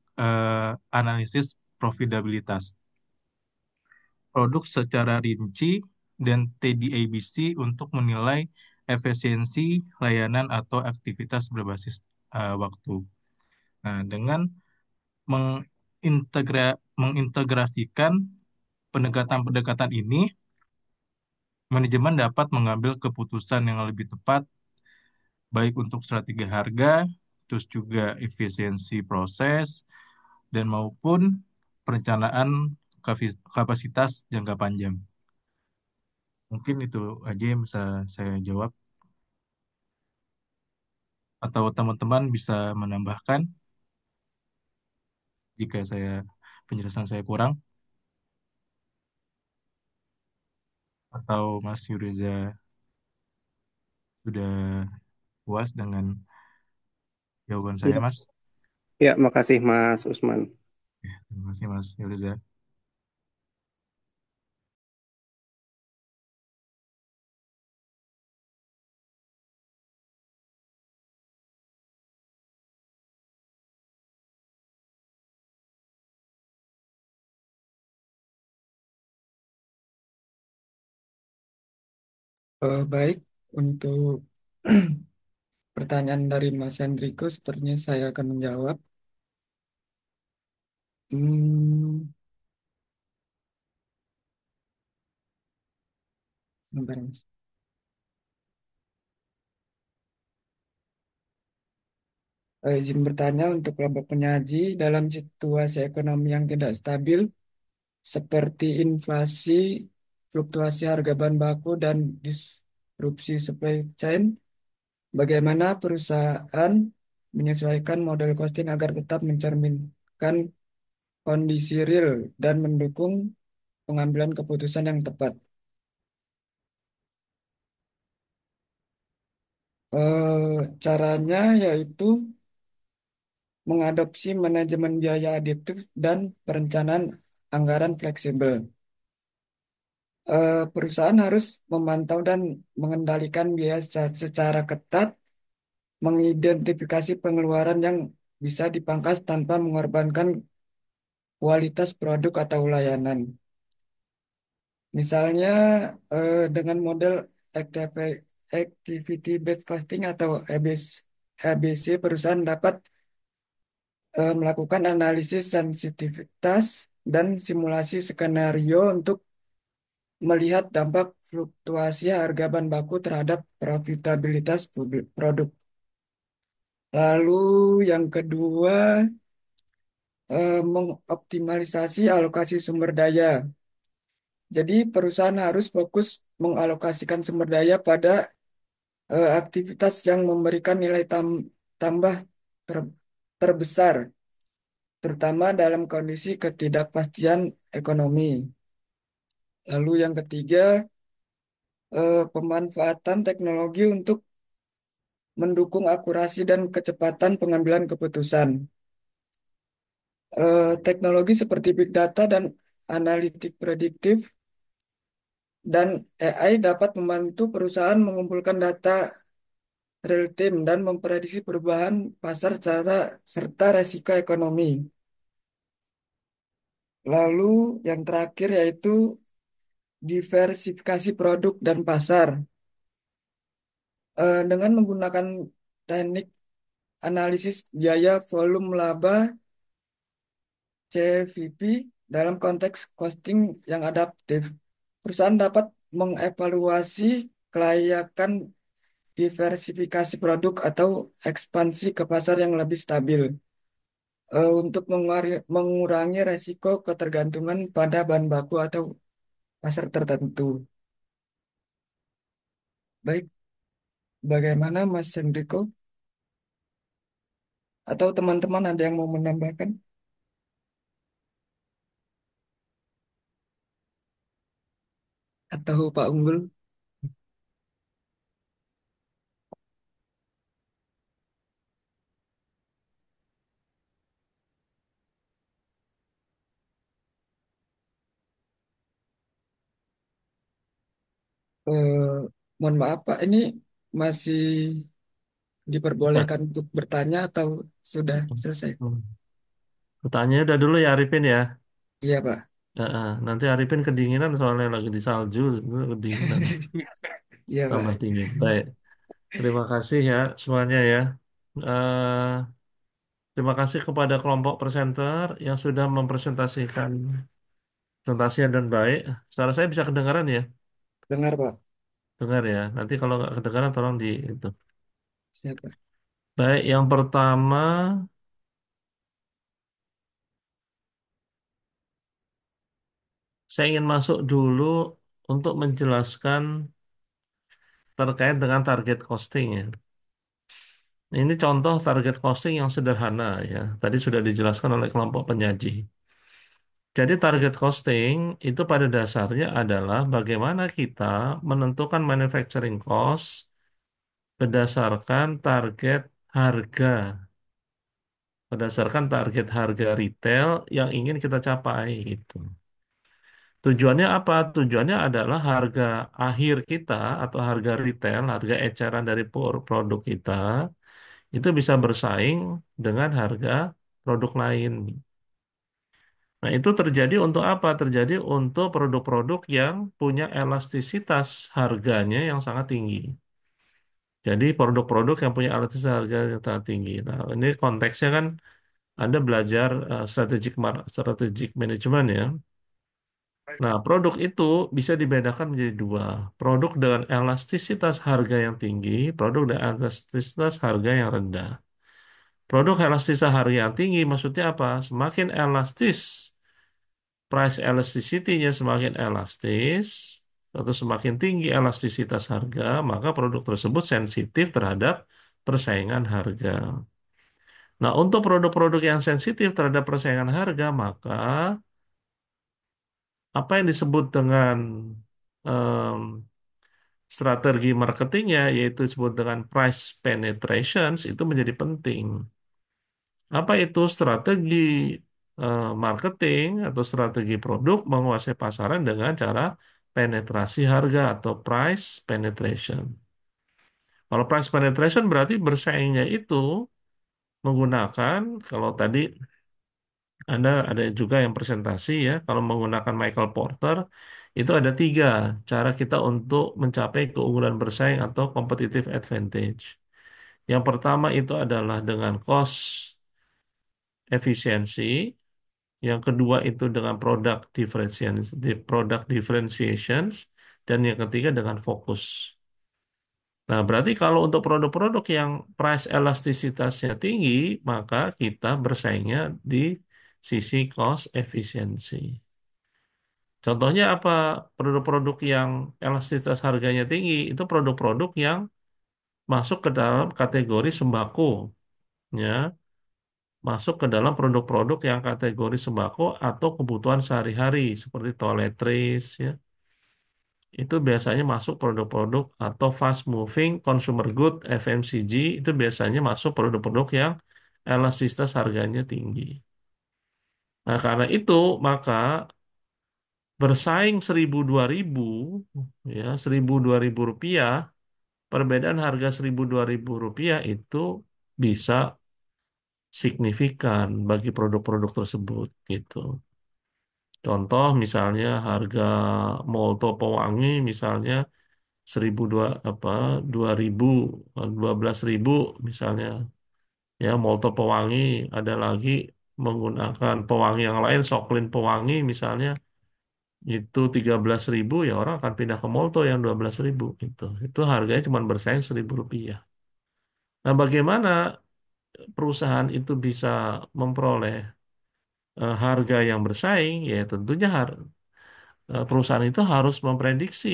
analisis profitabilitas produk secara rinci, dan TDABC untuk menilai efisiensi layanan atau aktivitas berbasis waktu. Nah, dengan mengintegrasikan pendekatan-pendekatan ini, manajemen dapat mengambil keputusan yang lebih tepat, baik untuk strategi harga, terus juga efisiensi proses, dan maupun perencanaan kapasitas jangka panjang. Mungkin itu aja yang bisa saya jawab. Atau teman-teman bisa menambahkan jika penjelasan saya kurang. Atau Mas Yuriza sudah puas dengan jawaban saya, Ya, Mas? ya, makasih Mas Usman. Terima kasih, Mas Yuriza. Baik, untuk pertanyaan dari Mas Hendriko, sepertinya saya akan menjawab. Hmm, Bentar, Mas. Izin bertanya untuk kelompok penyaji dalam situasi ekonomi yang tidak stabil, seperti inflasi, fluktuasi harga bahan baku, dan disrupsi supply chain, bagaimana perusahaan menyesuaikan model costing agar tetap mencerminkan kondisi real dan mendukung pengambilan keputusan yang tepat. Caranya yaitu mengadopsi manajemen biaya adiktif dan perencanaan anggaran fleksibel. Perusahaan harus memantau dan mengendalikan biaya secara ketat, mengidentifikasi pengeluaran yang bisa dipangkas tanpa mengorbankan kualitas produk atau layanan. Misalnya dengan model Activity Based Costing atau ABC, perusahaan dapat melakukan analisis sensitivitas dan simulasi skenario untuk melihat dampak fluktuasi harga bahan baku terhadap profitabilitas produk. Lalu yang kedua, mengoptimalisasi alokasi sumber daya. Jadi perusahaan harus fokus mengalokasikan sumber daya pada aktivitas yang memberikan nilai tambah ter- terbesar, terutama dalam kondisi ketidakpastian ekonomi. Lalu yang ketiga, pemanfaatan teknologi untuk mendukung akurasi dan kecepatan pengambilan keputusan. Teknologi seperti big data dan analitik prediktif dan AI dapat membantu perusahaan mengumpulkan data real time dan memprediksi perubahan pasar serta resiko ekonomi. Lalu yang terakhir yaitu diversifikasi produk dan pasar. Dengan menggunakan teknik analisis biaya volume laba CVP dalam konteks costing yang adaptif, perusahaan dapat mengevaluasi kelayakan diversifikasi produk atau ekspansi ke pasar yang lebih stabil untuk mengurangi resiko ketergantungan pada bahan baku atau pasar tertentu. Baik, bagaimana Mas Hendriko? Atau teman-teman ada yang mau menambahkan? Atau Pak Unggul? Eh, Mohon maaf Pak, ini masih Ya. diperbolehkan untuk bertanya atau sudah selesai? Hmm. Pertanyaannya udah dulu ya Arifin ya. Iya Pak. Nanti Arifin kedinginan soalnya lagi di salju, itu kedinginan, Iya tambah Pak. dingin. Baik, terima kasih ya semuanya ya. Eh, Terima kasih kepada kelompok presenter yang sudah mempresentasikan presentasinya dan baik. Suara saya bisa kedengaran ya? Dengar Pak. Dengar ya. Nanti kalau nggak kedengaran tolong di itu. Siapa? Baik, yang pertama saya ingin masuk dulu untuk menjelaskan terkait dengan target costing ya. Ini contoh target costing yang sederhana ya. Tadi sudah dijelaskan oleh kelompok penyaji. Jadi target costing itu pada dasarnya adalah bagaimana kita menentukan manufacturing cost berdasarkan harga, berdasarkan target harga retail yang ingin kita capai gitu. Tujuannya apa? Tujuannya adalah harga akhir kita atau harga retail, harga eceran dari produk kita itu bisa bersaing dengan harga produk lain. Nah, itu terjadi untuk apa? Terjadi untuk produk-produk yang punya elastisitas harganya yang sangat tinggi. Jadi produk-produk yang punya elastisitas harga yang sangat tinggi. Nah, ini konteksnya kan Anda belajar strategic management ya. Nah, produk itu bisa dibedakan menjadi dua. Produk dengan elastisitas harga yang tinggi, produk dengan elastisitas harga yang rendah. Produk elastisitas harga yang tinggi maksudnya apa? Semakin elastis, price elasticity-nya semakin elastis, atau semakin tinggi elastisitas harga, maka produk tersebut sensitif terhadap persaingan harga. Nah, untuk produk-produk yang sensitif terhadap persaingan harga, maka apa yang disebut dengan em, strategi marketingnya, yaitu disebut dengan price penetrations, itu menjadi penting. Apa itu strategi marketing atau strategi produk menguasai pasaran dengan cara penetrasi harga atau price penetration. Kalau price penetration berarti bersaingnya itu menggunakan, kalau tadi Anda ada juga yang presentasi ya, kalau menggunakan Michael Porter, itu ada tiga cara kita untuk mencapai keunggulan bersaing atau competitive advantage. Yang pertama itu adalah dengan cost efisiensi, yang kedua itu dengan product differentiations, dan yang ketiga dengan fokus. Nah, berarti kalau untuk produk-produk yang price elastisitasnya tinggi, maka kita bersaingnya di sisi cost efisiensi. Contohnya apa? Produk-produk yang elastisitas harganya tinggi, itu produk-produk yang masuk ke dalam kategori sembako, ya, masuk ke dalam produk-produk yang kategori sembako atau kebutuhan sehari-hari seperti toiletries, ya. Itu biasanya masuk produk-produk atau fast moving consumer good FMCG, itu biasanya masuk produk-produk yang elastisitas harganya tinggi. Nah, karena itu maka bersaing 1.000 2.000, ya, 1.000 2.000 rupiah, perbedaan harga 1.000 2.000 rupiah itu bisa signifikan bagi produk-produk tersebut gitu. Contoh misalnya harga molto pewangi misalnya 2.000 12.000 misalnya, ya, molto pewangi ada lagi menggunakan pewangi yang lain, Soklin pewangi misalnya, itu 13.000, ya orang akan pindah ke Molto yang 12.000 itu. Itu harganya cuma bersaing Rp1.000. Nah, bagaimana perusahaan itu bisa memperoleh harga yang bersaing? Ya tentunya perusahaan itu harus memprediksi.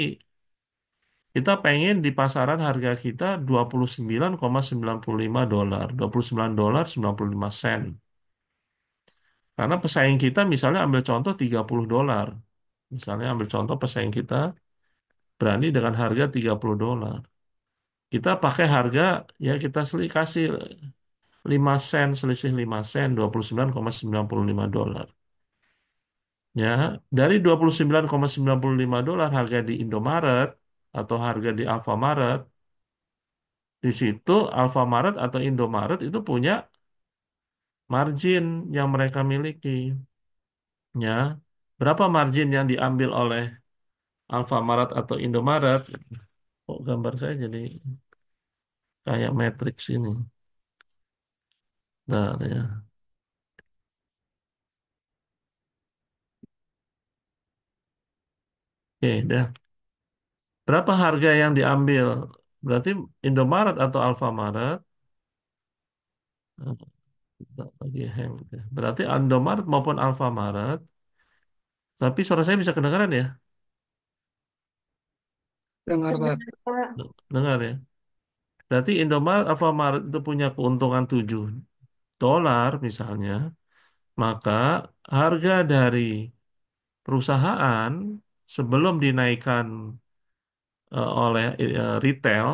Kita pengen di pasaran harga kita 29,95 dolar, $29,95. Karena pesaing kita misalnya ambil contoh 30 dolar. Misalnya ambil contoh pesaing kita berani dengan harga 30 dolar. Kita pakai harga, ya kita kasih 5 sen, selisih 5 sen, $29,95. Ya, dari $29,95 harga di Indomaret atau harga di Alfamaret, di situ Alfamaret atau Indomaret itu punya margin yang mereka miliki. Ya, berapa margin yang diambil oleh Alfamaret atau Indomaret? Kok gambar saya jadi kayak matrix ini. Nah, ya. Oke, dah. Berapa harga yang diambil? Berarti Indomaret atau Alfamaret? Lagi hang. Berarti Indomaret maupun Alfamaret. Tapi suara saya bisa kedengaran ya? Dengar, Pak. Terdengar, Pak. Dengar ya? Berarti Indomaret, Alfamaret itu punya keuntungan $7 misalnya. Maka harga dari perusahaan sebelum dinaikkan oleh retail,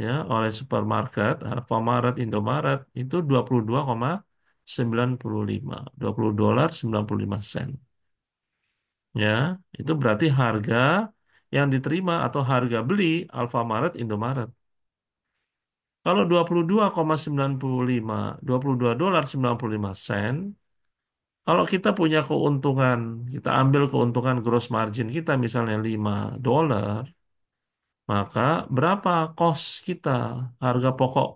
ya, oleh supermarket, Alfamaret, Indomaret itu 22,95, $20,95. Ya, itu berarti harga yang diterima atau harga beli Alfamaret, Indomaret. Kalau 22,95, $22,95, kalau kita punya keuntungan, kita ambil keuntungan gross margin kita misalnya $5, maka berapa cost kita? Harga pokok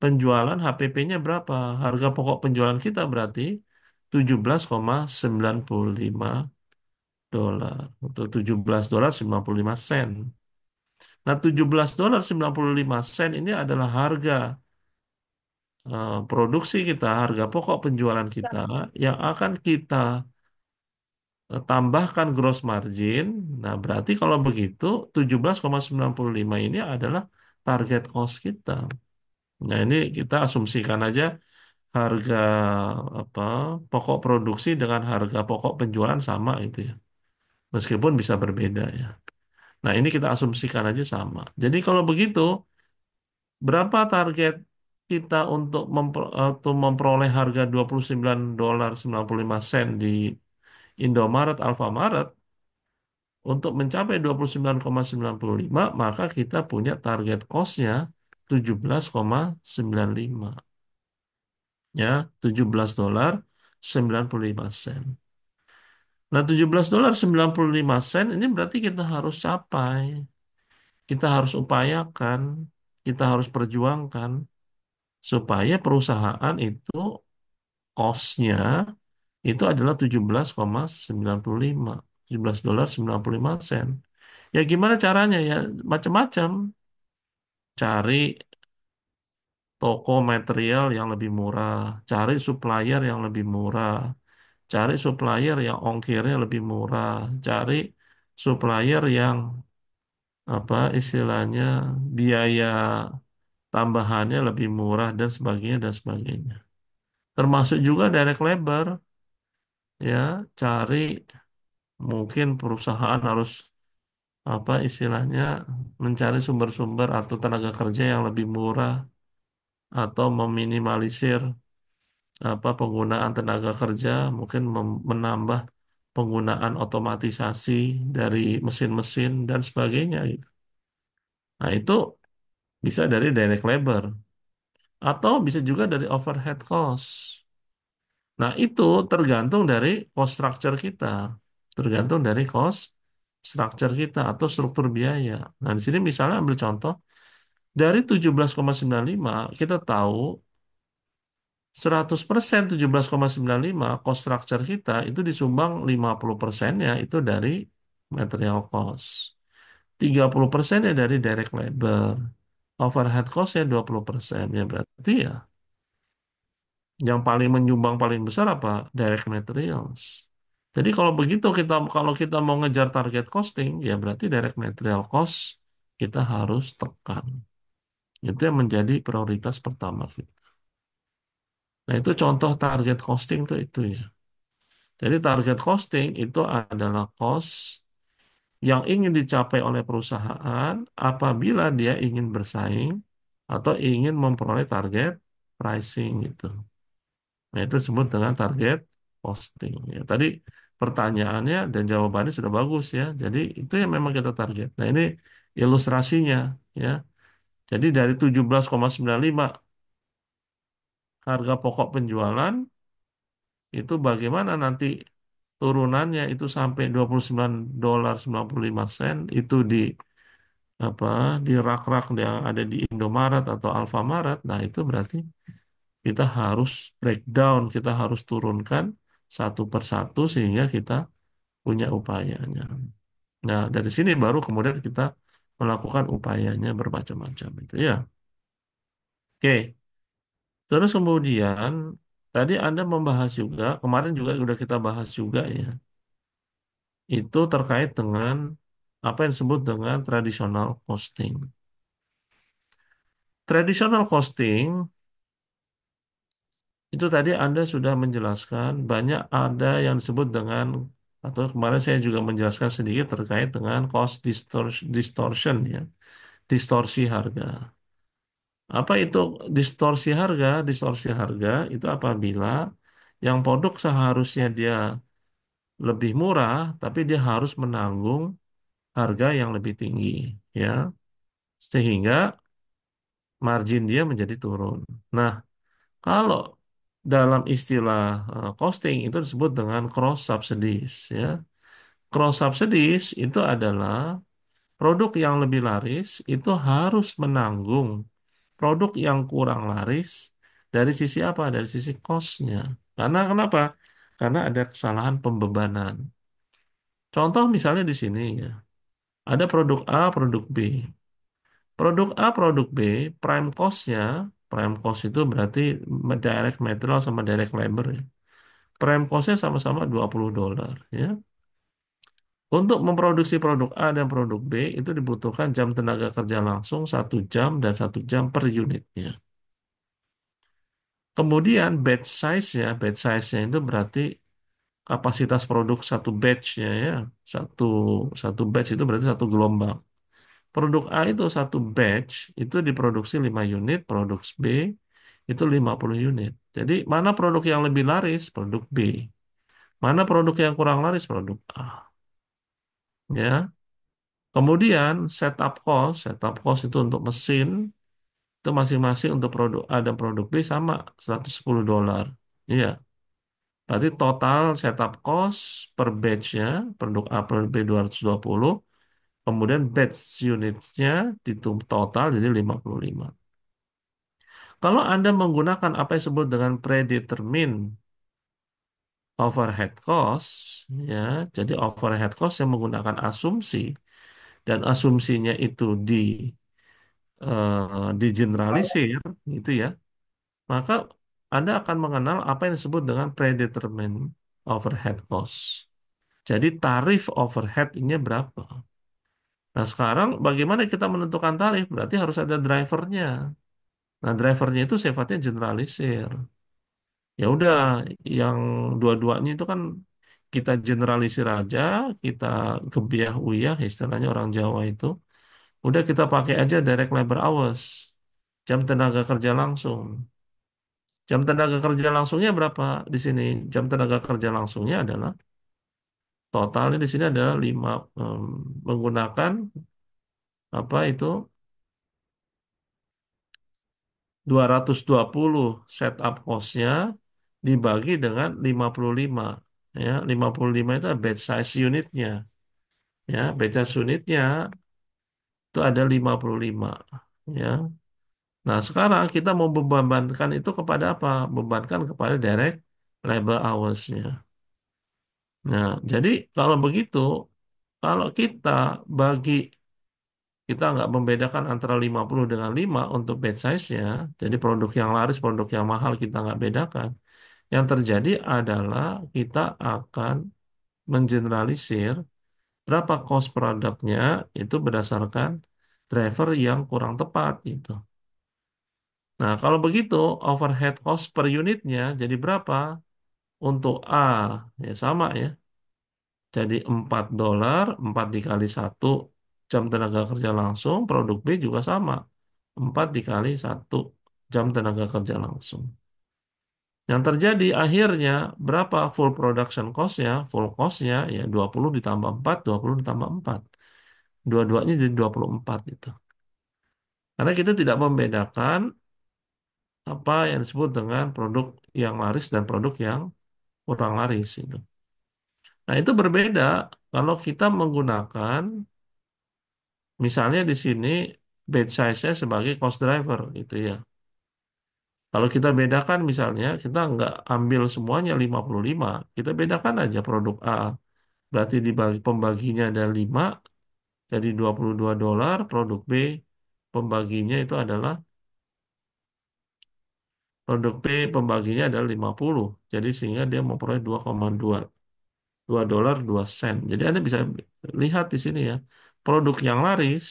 penjualan HPP-nya berapa? Harga pokok penjualan kita berarti $17,95 atau $17,95. Nah, $17,95 ini adalah harga produksi kita, harga pokok penjualan kita yang akan kita tambahkan gross margin. Nah, berarti kalau begitu 17,95 ini adalah target cost kita. Nah, ini kita asumsikan aja harga apa pokok produksi dengan harga pokok penjualan sama itu ya. Meskipun bisa berbeda ya. Nah, ini kita asumsikan aja sama. Jadi kalau begitu, berapa target kita untuk memperoleh harga $29,95 di Indomaret, Alfamaret? Untuk mencapai 29,95, maka kita punya target cost-nya 17,95. Ya, $17,95. Nah, $17,95 ini berarti kita harus capai, kita harus upayakan, kita harus perjuangkan supaya perusahaan itu cost-nya itu adalah 17,95, $17,95. Ya gimana caranya ya? Macam-macam. Cari toko material yang lebih murah, cari supplier yang lebih murah, cari supplier yang ongkirnya lebih murah, cari supplier yang apa istilahnya biaya tambahannya lebih murah dan sebagainya dan sebagainya. Termasuk juga direct labor, ya, cari mungkin perusahaan harus apa istilahnya mencari sumber-sumber atau tenaga kerja yang lebih murah atau meminimalisir apa penggunaan tenaga kerja, mungkin menambah penggunaan otomatisasi dari mesin-mesin dan sebagainya gitu. Nah, itu bisa dari direct labor atau bisa juga dari overhead cost. Nah, itu tergantung dari cost structure kita. Tergantung dari cost structure kita atau struktur biaya. Nah, di sini misalnya ambil contoh dari 17,95 kita tahu 100% 17,95 cost structure kita itu disumbang 50%-nya itu dari material cost. 30%-nya dari direct labor. Overhead cost-nya 20%. Ya berarti ya yang paling menyumbang paling besar apa? Direct materials. Jadi kalau kita mau ngejar target costing, ya berarti direct material cost kita harus tekan. Itu yang menjadi prioritas pertama kita. Nah, itu contoh target costing tuh itu ya. Jadi target costing itu adalah cost yang ingin dicapai oleh perusahaan apabila dia ingin bersaing atau ingin memperoleh target pricing gitu. Nah, itu disebut dengan target costing. Ya, tadi pertanyaannya dan jawabannya sudah bagus ya. Jadi itu yang memang kita target. Nah, ini ilustrasinya ya. Jadi dari 17,95 harga pokok penjualan itu bagaimana nanti turunannya itu sampai 29,95 itu di apa di rak-rak yang ada di Indomaret atau Alfamaret. Nah, itu berarti kita harus breakdown, kita harus turunkan satu persatu sehingga kita punya upayanya. Nah, dari sini baru kemudian kita melakukan upayanya bermacam-macam itu ya. Oke, terus kemudian tadi Anda membahas juga, kemarin juga sudah kita bahas juga ya, itu terkait dengan apa yang disebut dengan traditional costing. Traditional costing itu tadi Anda sudah menjelaskan banyak ada yang disebut dengan atau kemarin saya juga menjelaskan sedikit terkait dengan cost distortion ya, distorsi harga. Apa itu distorsi harga? Distorsi harga itu apabila yang produk seharusnya dia lebih murah, tapi dia harus menanggung harga yang lebih tinggi, ya, sehingga margin dia menjadi turun. Nah, kalau dalam istilah costing itu disebut dengan cross subsidies, ya. Cross subsidies itu adalah produk yang lebih laris itu harus menanggung produk yang kurang laris dari sisi apa? Dari sisi cost-nya. Karena kenapa? Karena ada kesalahan pembebanan. Contoh misalnya di sini ya, ada produk A, produk B. Produk A, produk B, prime cost itu berarti direct material sama direct labor ya. Prime cost-nya sama-sama $20 ya. Untuk memproduksi produk A dan produk B itu dibutuhkan jam tenaga kerja langsung 1 jam dan 1 jam per unitnya. Kemudian batch size-nya itu berarti kapasitas produk satu batch-nya ya. Satu satu batch itu berarti satu gelombang. Produk A itu satu batch itu diproduksi 5 unit, produk B itu 50 unit. Jadi mana produk yang lebih laris? Produk B. Mana produk yang kurang laris? Produk A. Ya. Kemudian setup cost itu untuk mesin itu masing-masing untuk produk A dan produk B sama $110. Iya. Berarti total setup cost per batch-nya produk A per B 220, kemudian batch unitnya total jadi 55. Kalau Anda menggunakan apa yang disebut dengan predetermined overhead cost, ya, jadi overhead cost yang menggunakan asumsi dan asumsinya itu digeneralisir, gitu ya, maka Anda akan mengenal apa yang disebut dengan predetermined overhead cost. Jadi tarif overhead-nya berapa? Nah, sekarang bagaimana kita menentukan tarif? Berarti harus ada drivernya. Nah, drivernya itu sifatnya generalisir. Ya udah, yang dua-duanya itu kan kita generalisir aja, kita kebiah uyah, istilahnya orang Jawa itu. Udah kita pakai aja direct labor hours, jam tenaga kerja langsung. Jam tenaga kerja langsungnya berapa di sini? Jam tenaga kerja langsungnya adalah totalnya di sini adalah 5 menggunakan apa itu 220 setup cost-nya dibagi dengan 55 ya 55 itu batch size unitnya ya batch size unitnya itu ada 55 ya Nah, sekarang kita mau bebankan itu kepada apa? Bebankan kepada direct labor hours-nya. Nah, jadi kalau begitu, kalau bagi kita nggak membedakan antara 50 dengan 5 untuk batch size-nya, jadi produk yang laris, produk yang mahal kita nggak bedakan. Yang terjadi adalah kita akan mengeneralisir berapa cost produknya itu berdasarkan driver yang kurang tepat gitu. Nah, kalau begitu overhead cost per unitnya jadi berapa? Untuk A ya sama ya. Jadi $4, 4 dikali 1 jam tenaga kerja langsung, produk B juga sama. 4 dikali 1 jam tenaga kerja langsung. Yang terjadi akhirnya berapa full production cost-nya? Full cost-nya ya 20 ditambah 4, 20 ditambah 4. Dua-duanya jadi 24 itu. Karena kita tidak membedakan apa yang disebut dengan produk yang laris dan produk yang kurang laris itu. Nah, itu berbeda kalau kita menggunakan misalnya di sini batch size-nya sebagai cost driver gitu ya. Kalau kita bedakan misalnya kita nggak ambil semuanya 55, kita bedakan aja produk A. Berarti dibagi pembaginya ada 5 jadi $22, produk B pembaginya itu adalah produk B pembaginya adalah 50. Jadi sehingga dia memperoleh 2,2 dolar 2 sen. Jadi Anda bisa lihat di sini ya. Produk yang laris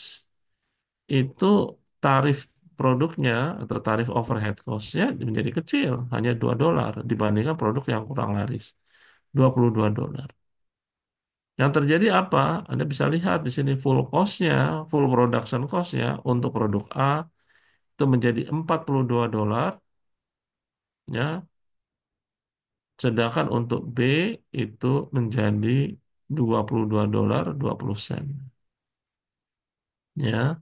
itu tarif produknya atau tarif overhead cost-nya menjadi kecil, hanya $2 dibandingkan produk yang kurang laris, $22. Yang terjadi apa? Anda bisa lihat di sini full cost-nya, full production cost-nya untuk produk A itu menjadi $42 ya, sedangkan untuk B itu menjadi $22 20 sen. Ya.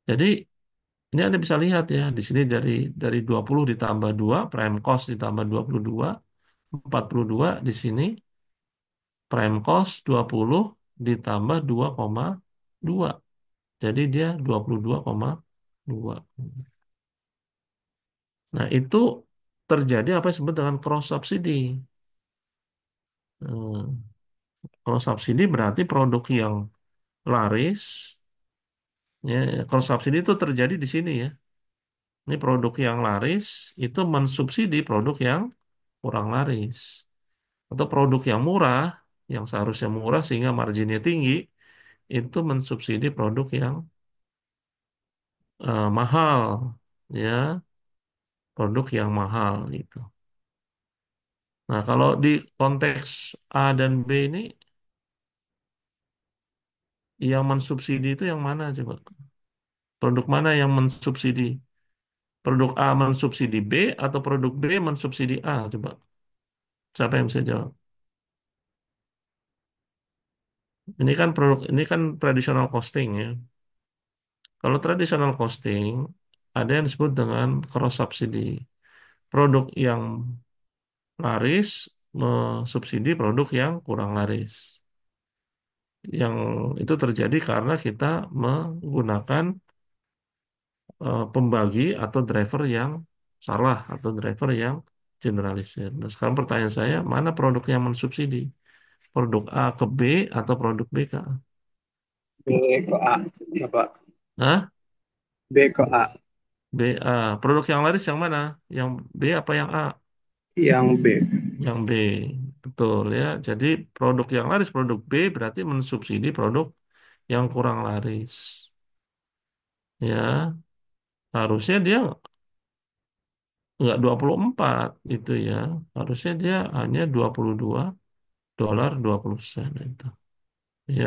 Jadi ini Anda bisa lihat ya, di sini dari 20 ditambah 2 prime cost ditambah 22, 42 di sini prime cost 20 ditambah 2,2. Jadi dia 22,2. Nah, itu terjadi apa yang disebut dengan cross subsidi. Hmm, Cross subsidi berarti produk yang laris, ya, cross subsidi itu terjadi di sini ya. Ini produk yang laris itu mensubsidi produk yang kurang laris. Atau produk yang murah, yang seharusnya murah sehingga marginnya tinggi, itu mensubsidi produk yang mahal, ya, produk yang mahal gitu. Nah, kalau di konteks A dan B ini, yang mensubsidi itu yang mana coba? Produk mana yang mensubsidi? Produk A mensubsidi B atau produk B mensubsidi A? Coba, siapa yang bisa jawab? Ini kan traditional costing ya. Kalau traditional costing ada yang disebut dengan cross subsidy. Produk yang laris mensubsidi produk yang kurang laris. Yang itu terjadi karena kita menggunakan pembagi atau driver yang salah atau driver yang generalisir. Nah, sekarang pertanyaan saya, mana produk yang mensubsidi? Produk A ke B atau produk B ke A? B ke A, ya Pak. Hah? B ke A, B, A. Produk yang laris yang mana? Yang B apa yang A? yang B. Yang B. Betul ya. Jadi produk yang laris, produk B berarti mensubsidi produk yang kurang laris. Ya, harusnya dia nggak 24 itu ya. Harusnya dia hanya $22 20 sen itu. Ya,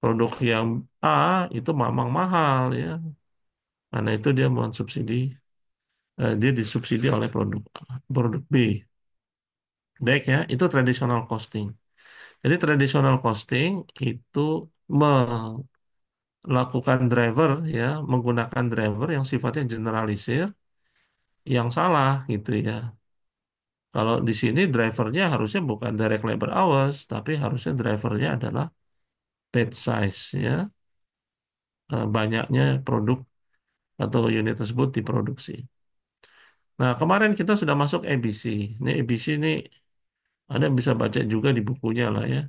produk yang A itu memang mahal ya. Karena itu dia mensubsidi, dia disubsidi oleh produk B. Baik ya, itu traditional costing. Jadi traditional costing itu melakukan driver ya, menggunakan driver yang sifatnya generalisir, yang salah gitu ya. Kalau di sini drivernya harusnya bukan direct labor hours, tapi harusnya drivernya adalah batch size ya, banyaknya produk atau unit tersebut diproduksi. Nah, kemarin kita sudah masuk ABC. Ini ABC ini Anda bisa baca juga di bukunya lah ya.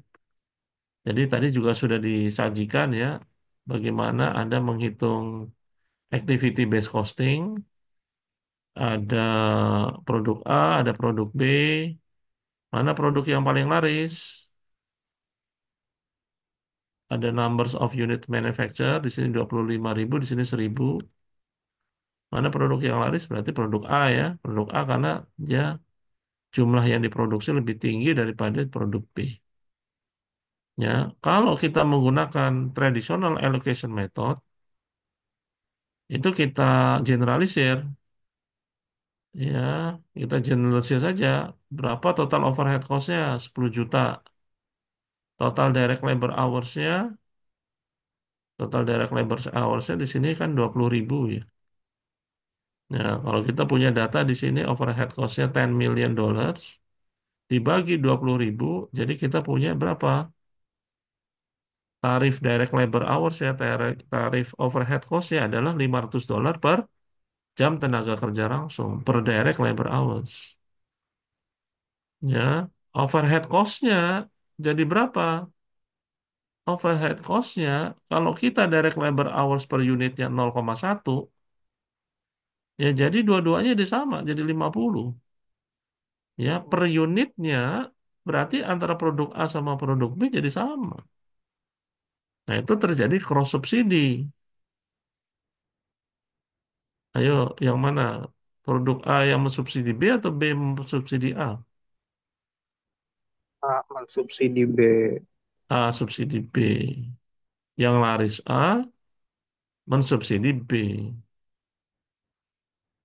Jadi tadi juga sudah disajikan ya, bagaimana Anda menghitung activity based costing, ada produk A, ada produk B, mana produk yang paling laris, ada numbers of unit manufacture, di sini 25.000, di sini 1.000. Mana produk yang laris berarti produk A ya, produk A karena dia jumlah yang diproduksi lebih tinggi daripada produk B. Ya, kalau kita menggunakan traditional allocation method, itu kita generalisir, ya, kita generalisir saja. Berapa total overhead cost-nya? 10 juta. Total direct labor hours-nya, total direct labor hours-nya di sini kan 20.000 ya. Nah, kalau kita punya data di sini overhead cost-nya $10 million, dibagi 20.000, jadi kita punya berapa? Tarif direct labor hours ya, tarif overhead cost-nya adalah $500 per jam tenaga kerja langsung, per direct labor hours. Ya, overhead cost-nya jadi berapa? Overhead cost-nya, kalau kita direct labor hours per unitnya 0,1, ya jadi dua-duanya jadi sama, jadi 50. Ya, per unitnya berarti antara produk A sama produk B jadi sama. Nah, itu terjadi cross subsidi. Ayo, yang mana? Produk A yang mensubsidi B atau B yang mensubsidi A? A mensubsidi B. A subsidi B. Yang laris A mensubsidi B.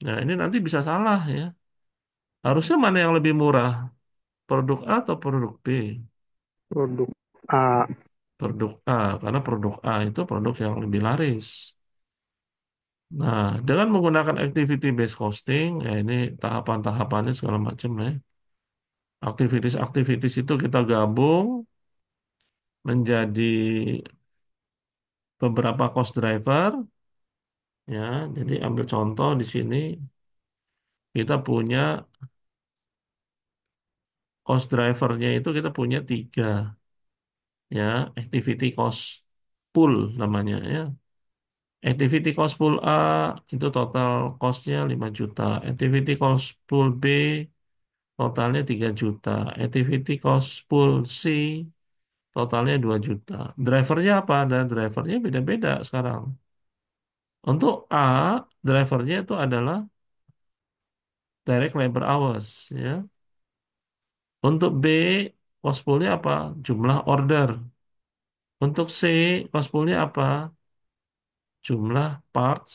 Nah, ini nanti bisa salah ya. Harusnya mana yang lebih murah? Produk A atau produk B? Produk A. Produk A, karena produk A itu produk yang lebih laris. Nah, dengan menggunakan activity based costing, ya ini tahapan-tahapannya segala macam ya. Aktivitas-aktivitas itu kita gabung menjadi beberapa cost driver, ya. Jadi ambil contoh di sini kita punya cost drivernya itu kita punya tiga, ya. Activity cost pool namanya, ya. Activity cost pool A itu total costnya 5 juta. Activity cost pool B totalnya 3 juta. Activity cost pool C totalnya 2 juta. Drivernya apa? Dan drivernya beda-beda sekarang. Untuk A, drivernya itu adalah direct labor hours, ya. Untuk B, cost poolnya apa? Jumlah order. Untuk C, cost poolnya apa? Jumlah parts,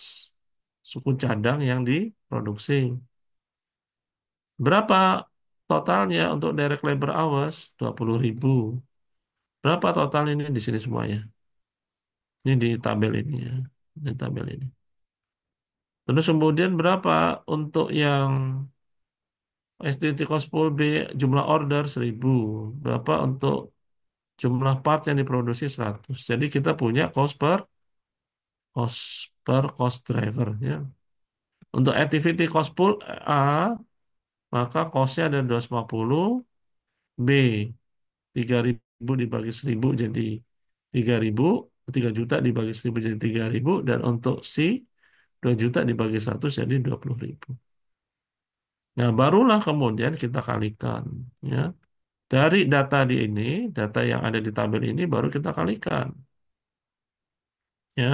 suku cadang yang diproduksi. Berapa totalnya untuk direct labor hours? 20.000. Berapa total ini di sini semuanya? Ini di tabel ini ya. Di tabel ini. Terus kemudian berapa untuk yang SDT cost pool B jumlah order 1.000. Berapa untuk jumlah part yang diproduksi 100. Jadi kita punya cost driver ya. Untuk activity cost pool A, maka costnya ada 250, B 3.000 dibagi 1.000 jadi 3.000, 3 juta dibagi 1.000 jadi 3.000, dan untuk C 2 juta dibagi 100 jadi 20.000. Nah, barulah kemudian kita kalikan ya. Dari data di ini, data yang ada di tabel ini baru kita kalikan ya.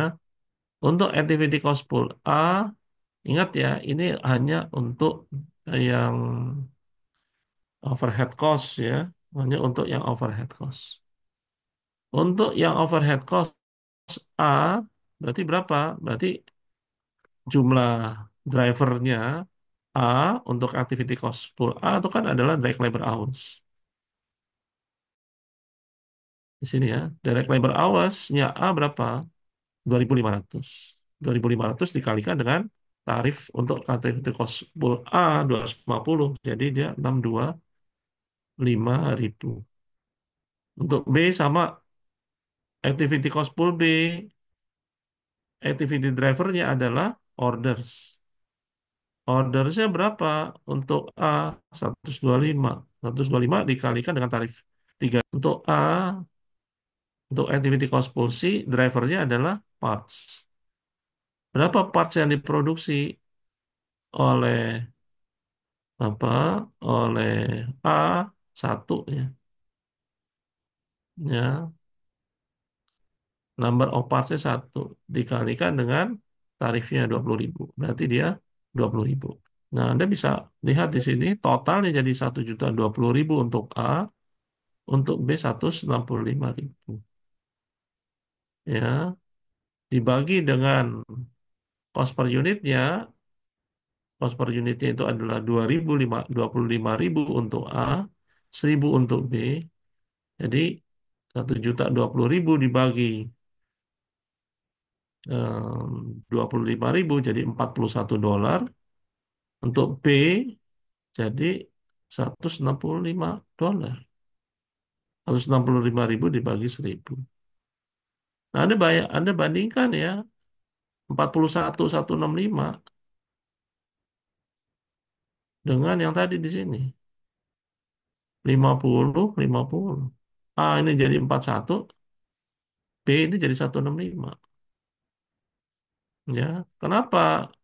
Untuk activity cost pool A, ingat ya, ini hanya untuk yang overhead cost ya, hanya untuk yang overhead cost. Untuk yang overhead cost A berarti berapa? Berarti jumlah drivernya A untuk activity cost pool A itu kan adalah direct labor hours. Di sini ya, direct labor hours-nya A berapa? 2.500. 2.500 dikalikan dengan tarif untuk activity cost pool A 250. Jadi dia 625.000. Untuk B sama activity cost pool B, activity drivernya adalah orders. Ordersnya berapa? Untuk A 125. 125 dikalikan dengan tarif 3. Untuk A, untuk activity cost pulsi, drivernya adalah parts. Berapa parts yang diproduksi oleh apa? Oleh A satu ya. Ya, number of parts-nya satu dikalikan dengan tarifnya 20.000. Berarti dia 20.000. Nah, Anda bisa lihat di sini totalnya jadi 1.020.000 untuk A, untuk B 165.000. Ya, dibagi dengan cost per unitnya, cost per unitnya itu adalah 25.000 untuk A, 1.000 untuk B. Jadi 1.020.000 dibagi 25.000 jadi $41. Untuk B jadi $165. 165.000 dibagi 1.000. Nah, Anda bandingkan ya, 41.165 dengan yang tadi di sini. 50, 50. A ini jadi 41, B ini jadi 165. Ya, kenapa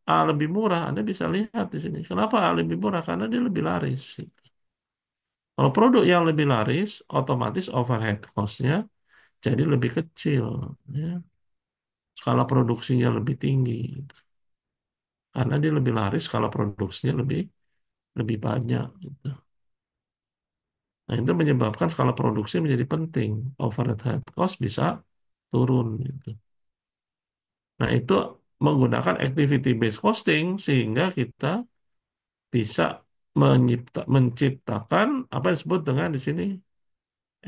A lebih murah? Anda bisa lihat di sini. Kenapa A lebih murah? Karena dia lebih laris. Kalau produk yang lebih laris, otomatis overhead cost-nya jadi lebih kecil. Ya. Skala produksinya lebih tinggi. Karena dia lebih laris, skala produksinya lebih banyak. Gitu. Nah, itu menyebabkan skala produksi menjadi penting. Overhead cost bisa turun. Gitu. Nah, itu menggunakan activity based costing sehingga kita bisa menciptakan apa yang disebut dengan di sini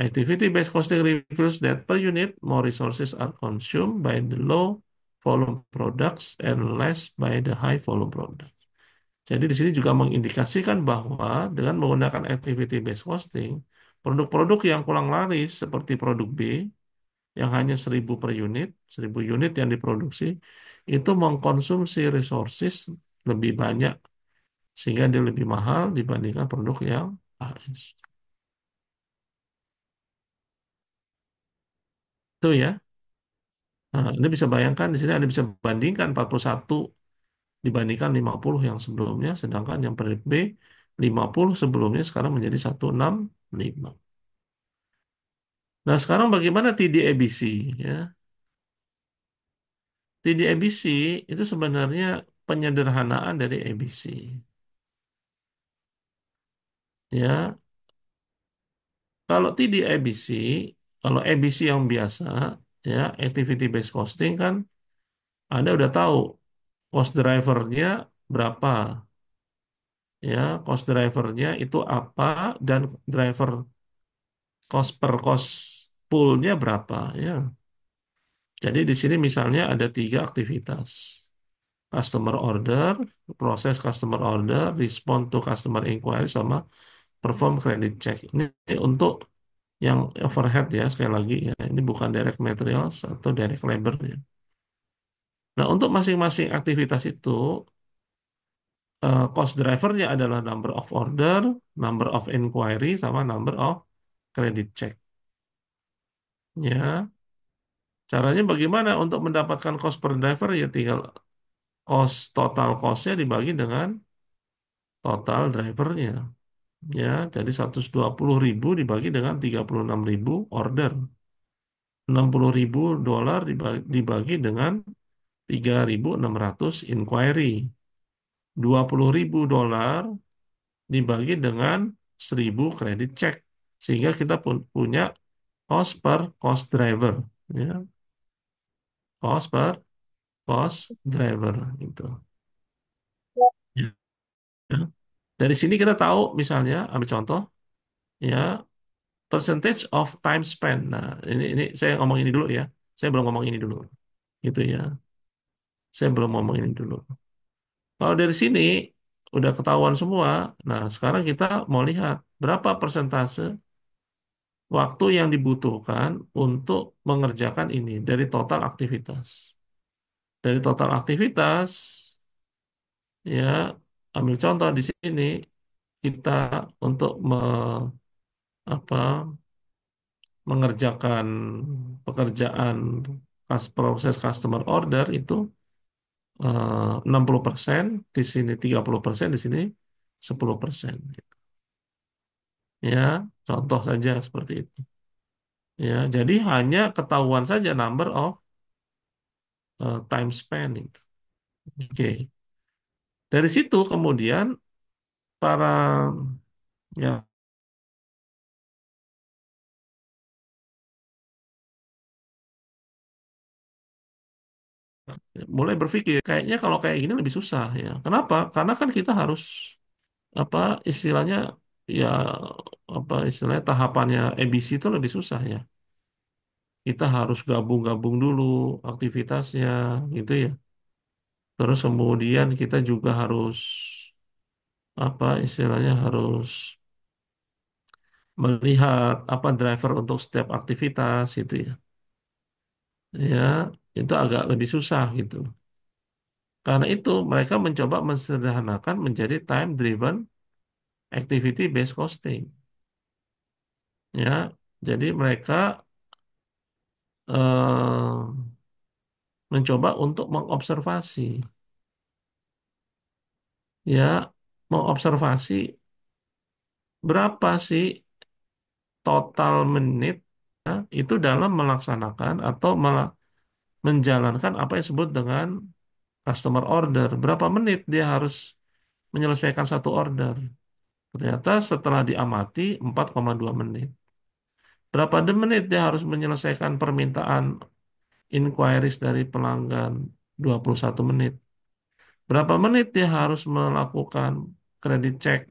activity based costing reveals that per unit more resources are consumed by the low volume products and less by the high volume products. Jadi di sini juga mengindikasikan bahwa dengan menggunakan activity based costing, produk-produk yang kurang laris seperti produk B yang hanya 1.000 per unit, 1.000 unit yang diproduksi, itu mengkonsumsi resources lebih banyak sehingga dia lebih mahal dibandingkan produk yang laris. Itu ya. Nah, Anda bisa bayangkan di sini Anda bisa bandingkan 41 dibandingkan 50 yang sebelumnya, sedangkan yang per B 50 sebelumnya sekarang menjadi 165. Nah, sekarang bagaimana TD-ABC ya? TD-ABC itu sebenarnya penyederhanaan dari ABC. Ya, kalau TD-ABC, kalau ABC yang biasa ya, activity based costing kan Anda udah tahu cost drivernya berapa ya, cost drivernya itu apa dan driver cost per cost poolnya berapa ya. Jadi di sini misalnya ada 3 aktivitas. Customer order, proses customer order, respond to customer inquiry, sama perform credit check. Ini untuk yang overhead ya, sekali lagi ya. Ini bukan direct materials atau direct labor ya. Nah, untuk masing-masing aktivitas itu, cost drivernya adalah number of order, number of inquiry, sama number of credit check. Ya, caranya bagaimana untuk mendapatkan cost per driver ya tinggal total costnya dibagi dengan total drivernya. Ya, jadi 120.000 dibagi dengan 36.000 order. $60.000 dibagi dengan 3.600 inquiry. $20.000 dibagi dengan 1.000 credit check. Sehingga kita pun punya cost per cost driver. Ya, cost per cost driver. Gitu. Ya. Dari sini kita tahu misalnya, ambil contoh, ya percentage of time spent. Nah, ini saya ngomong ini dulu ya. Saya belum ngomong ini dulu. Gitu ya. Saya belum ngomong ini dulu. Kalau dari sini udah ketahuan semua. Nah, sekarang kita mau lihat berapa persentase waktu yang dibutuhkan untuk mengerjakan ini dari total aktivitas. Dari total aktivitas, Ya, ambil contoh di sini kita untuk apa mengerjakan pekerjaan proses customer order itu 60%, di sini 30%, di sini 10%. Ya, contoh saja seperti itu. Ya, jadi hanya ketahuan saja number of time spent itu. Oke. Dari situ kemudian para ya mulai berpikir kayaknya kalau kayak gini lebih susah ya. Kenapa? Karena kan kita harus apa istilahnya ya apa istilahnya tahapannya ABC itu lebih susah ya. Kita harus gabung-gabung dulu aktivitasnya gitu ya. Terus kemudian kita juga harus apa istilahnya harus melihat apa driver untuk setiap aktivitas itu ya. Ya, itu agak lebih susah gitu. Karena itu mereka mencoba mensederhanakan menjadi time driven activity based costing. Ya, jadi mereka mencoba untuk mengobservasi, ya, mengobservasi berapa sih total menit ya, itu dalam melaksanakan atau menjalankan apa yang disebut dengan customer order. Berapa menit dia harus menyelesaikan satu order. Ternyata setelah diamati 4,2 menit. Berapa menit dia harus menyelesaikan permintaan inquiries dari pelanggan 21 menit. Berapa menit dia harus melakukan kredit check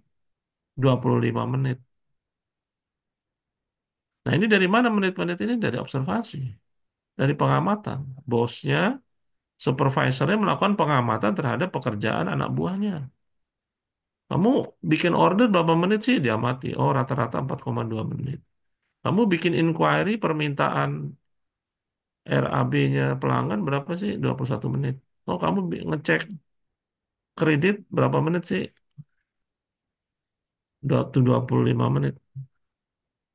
25 menit. Nah, ini dari mana menit-menit ini? Dari observasi, dari pengamatan. Bosnya, supervisornya melakukan pengamatan terhadap pekerjaan anak buahnya. Kamu bikin order berapa menit sih? Diamati. Oh, rata-rata 4,2 menit. Kamu bikin inquiry permintaan RAB-nya pelanggan berapa sih? 21 menit. Oh, kamu ngecek kredit berapa menit sih? 25 menit.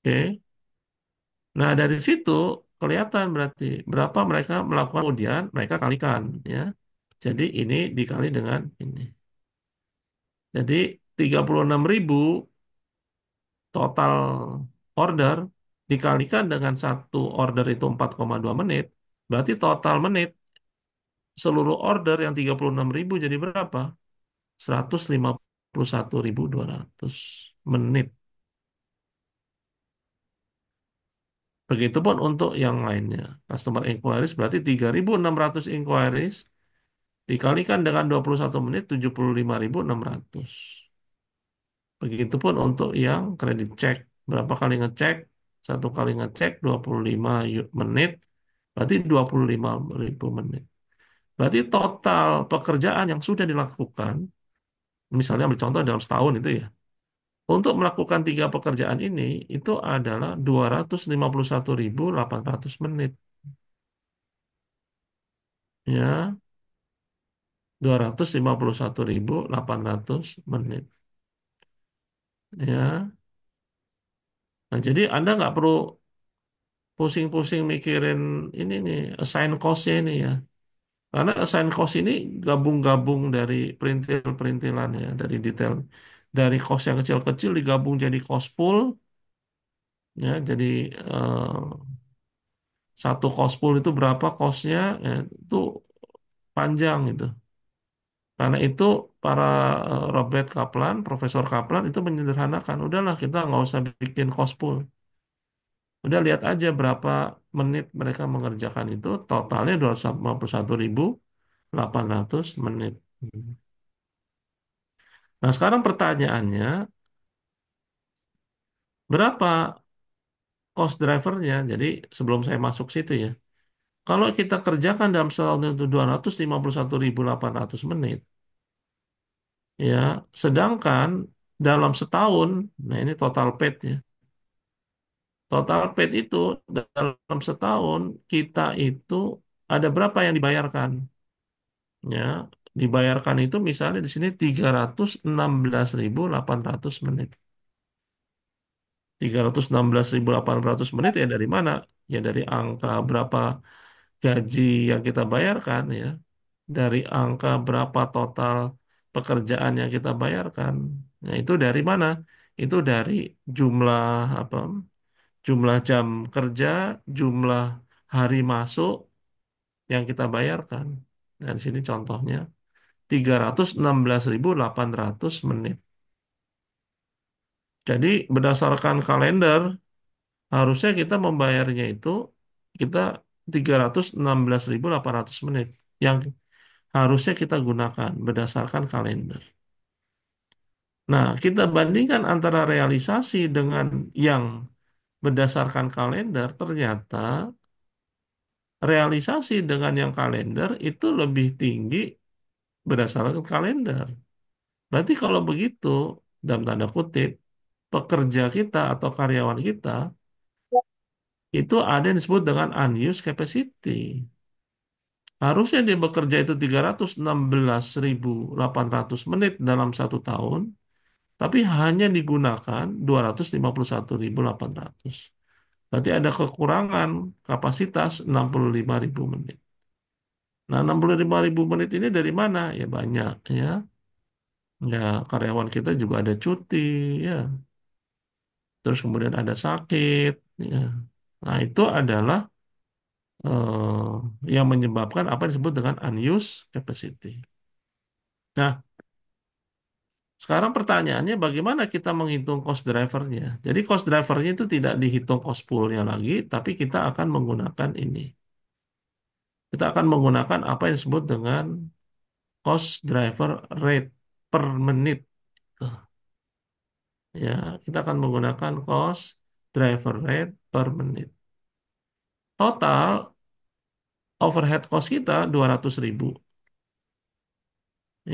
Oke. Nah, dari situ kelihatan berarti berapa mereka melakukan kemudian mereka kalikan ya. Jadi ini dikali dengan ini. Jadi 36.000 total order dikalikan dengan satu order itu 4,2 menit. Berarti total menit seluruh order yang 36.000 jadi berapa? 151.200 menit. Begitupun untuk yang lainnya. Customer inquiries berarti 3.600 inquiries dikalikan dengan 21 menit 75.600. Begitupun untuk yang kredit check. Berapa kali ngecek? Satu kali ngecek 25 menit, berarti 25.000 menit. Berarti total pekerjaan yang sudah dilakukan, misalnya ambil contoh dalam setahun itu ya, untuk melakukan tiga pekerjaan ini, itu adalah 251.800 menit. Ya, 251.800 menit. Ya, nah jadi Anda nggak perlu pusing-pusing mikirin ini nih, assign cost-nya ini ya. Karena assign cost ini gabung-gabung dari perintil-perintilan ya, dari detail. Dari cost yang kecil-kecil digabung jadi cost pool, ya, jadi eh, satu cost pool itu berapa cost-nya, ya, itu panjang itu. Karena itu para Robert Kaplan, Profesor Kaplan itu menyederhanakan, udahlah kita nggak usah bikin cost pool. Udah lihat aja berapa menit mereka mengerjakan itu, totalnya 251.800 menit. Nah, sekarang pertanyaannya, berapa cost drivernya? Jadi sebelum saya masuk situ ya, kalau kita kerjakan dalam setahun itu 251.800 menit, ya, sedangkan dalam setahun, nah ini total paid ya, total paid itu dalam setahun kita itu ada berapa yang dibayarkan? Ya, Dibayarkan itu misalnya di sini 316.800 menit. 316.800 menit ya dari mana? Ya dari angka berapa gaji yang kita bayarkan ya. Dari angka berapa total pekerjaan yang kita bayarkan. Nah, itu dari mana? Itu dari jumlah apa? Jumlah jam kerja, jumlah hari masuk yang kita bayarkan. Nah, di sini contohnya 316.800 menit. Jadi berdasarkan kalender harusnya kita membayarnya itu kita 316.800 menit yang harusnya kita gunakan berdasarkan kalender. Nah, kita bandingkan antara realisasi dengan yang berdasarkan kalender, ternyata realisasi dengan yang kalender itu lebih tinggi berdasarkan kalender. Berarti kalau begitu, dalam tanda kutip, pekerja kita atau karyawan kita itu ada yang disebut dengan unused capacity. Harusnya dia bekerja itu 316.800 menit dalam 1 tahun, tapi hanya digunakan 251.800. Berarti ada kekurangan kapasitas 65.000 menit. Nah, 65.000 menit ini dari mana? Ya banyak ya. Ya, karyawan kita juga ada cuti ya. Terus kemudian ada sakit ya. Nah, itu adalah yang menyebabkan apa yang disebut dengan unused capacity. Nah, sekarang pertanyaannya bagaimana kita menghitung cost drivernya? Jadi cost drivernya itu tidak dihitung cost poolnya lagi, tapi kita akan menggunakan ini. Kita akan menggunakan apa yang disebut dengan cost driver rate per menit. Ya, kita akan menggunakan cost driver rate per menit. Total overhead cost kita 200.000.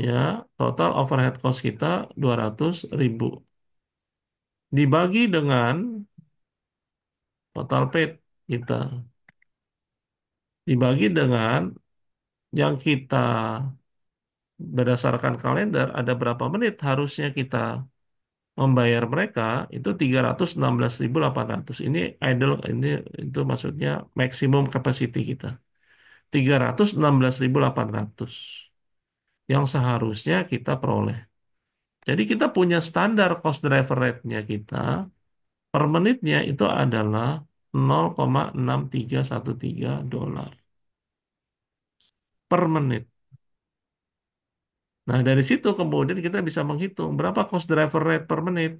Ya, total overhead cost kita 200.000. Dibagi dengan total paid kita. Dibagi dengan yang kita berdasarkan kalender ada berapa menit harusnya kita membayar mereka itu 316.800. Ini idle ini itu maksudnya maksimum capacity kita. 316.800 yang seharusnya kita peroleh. Jadi kita punya standar cost driver rate-nya kita per menitnya itu adalah 0,6313 dolar per menit. Nah, dari situ kemudian kita bisa menghitung berapa cost driver rate per menit.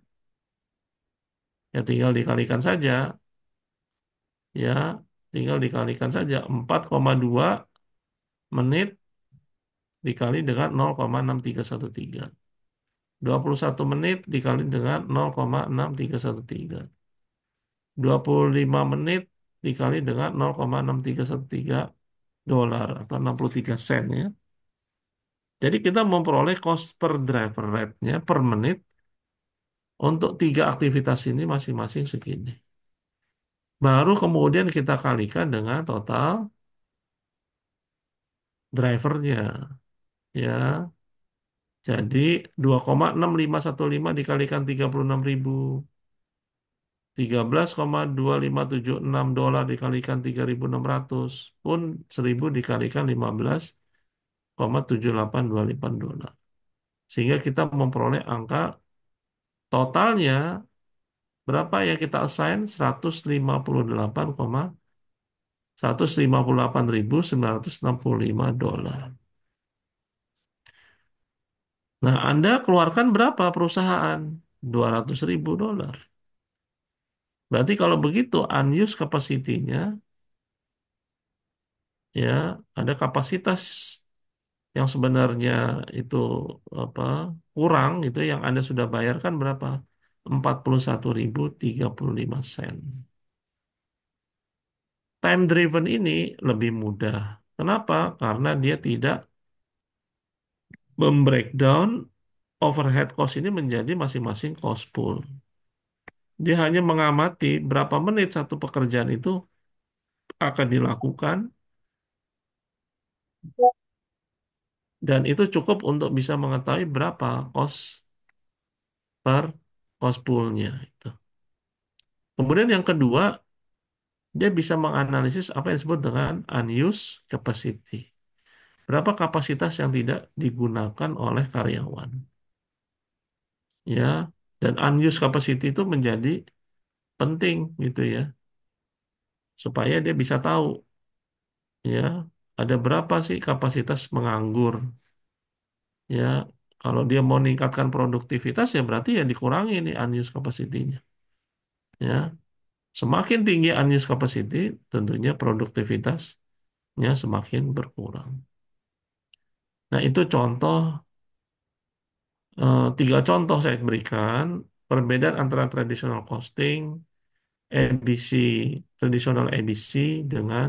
Ya tinggal dikalikan saja, ya tinggal dikalikan saja 4,2 menit dikali dengan 0,6313. 21 menit dikali dengan 0,6313. 25 menit dikali dengan 0,6313 dolar atau 63 sen ya. Jadi kita memperoleh cost per driver rate-nya per menit untuk 3 aktivitas ini masing-masing segini. Baru kemudian kita kalikan dengan total drivernya. Ya, jadi 2,6515 dikalikan 36.000. 13,2576 dolar dikalikan 3.600 pun 1.000 dikalikan 15,7825 dolar. Sehingga kita memperoleh angka totalnya berapa yang kita assign 158,158.965 dolar. Nah, Anda keluarkan berapa perusahaan? 200.000 dolar. Berarti kalau begitu unused capacity-nya ya ada kapasitas yang sebenarnya itu apa kurang itu yang Anda sudah bayarkan berapa? 41.035 sen. Time driven ini lebih mudah. Kenapa? Karena dia tidak membreakdown overhead cost ini menjadi masing-masing cost pool. Dia hanya mengamati berapa menit satu pekerjaan itu akan dilakukan Dan itu cukup untuk bisa mengetahui berapa cost per cost poolnya itu. Kemudian yang kedua, dia bisa menganalisis apa yang disebut dengan unused capacity. Berapa kapasitas yang tidak digunakan oleh karyawan. Ya, dan unused capacity itu menjadi penting gitu ya, supaya dia bisa tahu ya ada berapa sih kapasitas menganggur. Ya, kalau dia mau meningkatkan produktivitas ya berarti ya dikurangi nih unused capacity-nya. Ya, semakin tinggi unused capacity, tentunya produktivitasnya semakin berkurang. Nah, itu contoh, tiga contoh saya berikan, perbedaan antara traditional costing, ABC, traditional ABC dengan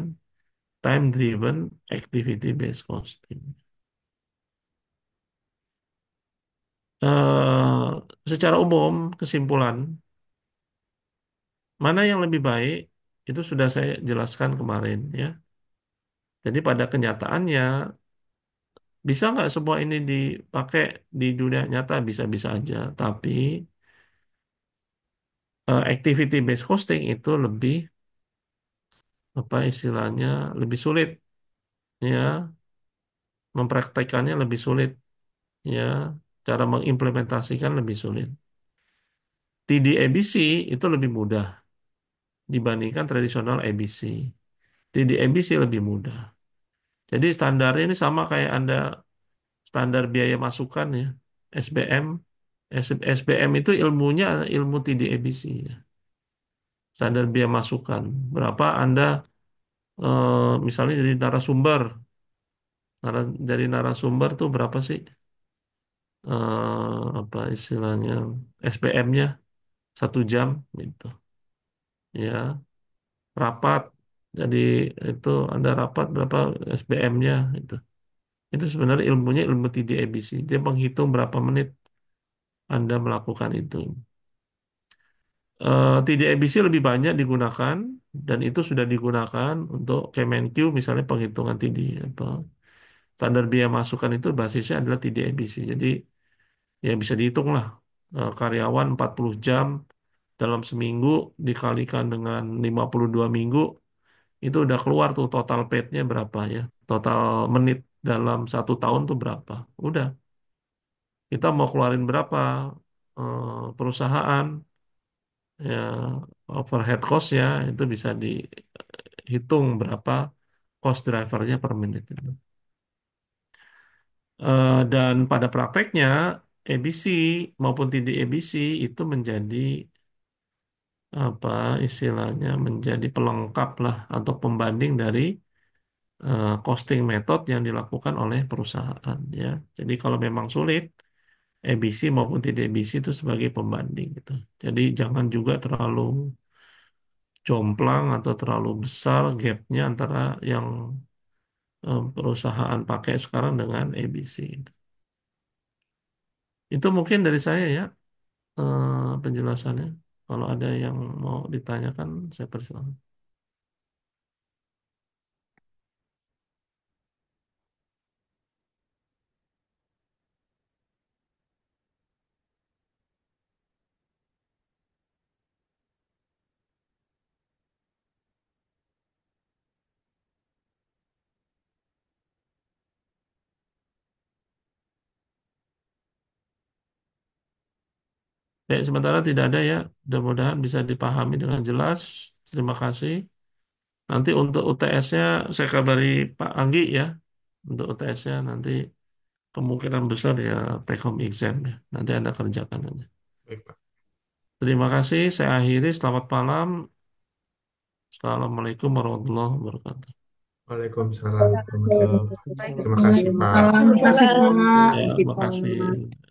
time driven activity based costing. Eh, Secara umum, kesimpulan mana yang lebih baik itu sudah saya jelaskan kemarin ya. Jadi pada kenyataannya bisa nggak semua ini dipakai di dunia nyata, bisa-bisa aja. Tapi activity based costing itu lebih apa istilahnya lebih sulit ya, mempraktekannya lebih sulit ya, cara mengimplementasikan lebih sulit. TD-ABC itu lebih mudah dibandingkan tradisional ABC. TD-ABC lebih mudah. Jadi standarnya ini sama kayak Anda standar biaya masukan ya, SBM. SBM itu ilmunya ilmu TD-ABC ya. Standar biaya masukan. Berapa Anda misalnya dari narasumber, dari narasumber tuh berapa sih apa istilahnya SPM-nya 1 jam gitu ya, rapat jadi itu Anda rapat berapa SPM-nya itu sebenarnya ilmunya ilmu TD-ABC, dia menghitung berapa menit Anda melakukan itu. TD-ABC lebih banyak digunakan dan itu sudah digunakan untuk Kemenq misalnya penghitungan TD apa standar biaya masukan itu basisnya adalah TD-ABC. Jadi ya bisa dihitung lah, karyawan 40 jam dalam seminggu dikalikan dengan 52 minggu itu udah keluar tuh total paid-nya berapa ya. Total menit dalam 1 tahun tuh berapa. Udah, kita mau keluarin berapa perusahaan ya overhead cost ya itu bisa dihitung berapa cost drivernya per menit itu. Dan pada prakteknya ABC maupun tidak ABC itu menjadi apa istilahnya menjadi pelengkap lah atau pembanding dari costing method yang dilakukan oleh perusahaan ya. Jadi kalau memang sulit, ABC maupun tidak ABC itu sebagai pembanding gitu. Jadi jangan juga terlalu jomplang atau terlalu besar gapnya antara yang perusahaan pakai sekarang dengan ABC. Itu mungkin dari saya ya penjelasannya. Kalau ada yang mau ditanyakan, saya persilakan. Baik, sementara tidak ada ya. Mudah-mudahan bisa dipahami dengan jelas. Terima kasih. Nanti untuk UTS-nya saya kabari Pak Anggi ya. Untuk UTS-nya nanti kemungkinan besar ya take home exam ya. Nanti Anda kerjakan aja. Baik, Pak. Terima kasih. Saya akhiri. Selamat malam. Assalamualaikum warahmatullahi wabarakatuh. Waalaikumsalam warahmatullahi wabarakatuh. Baik. Terima kasih, Pak. Terima kasih, Pak. Ya, terima kasih.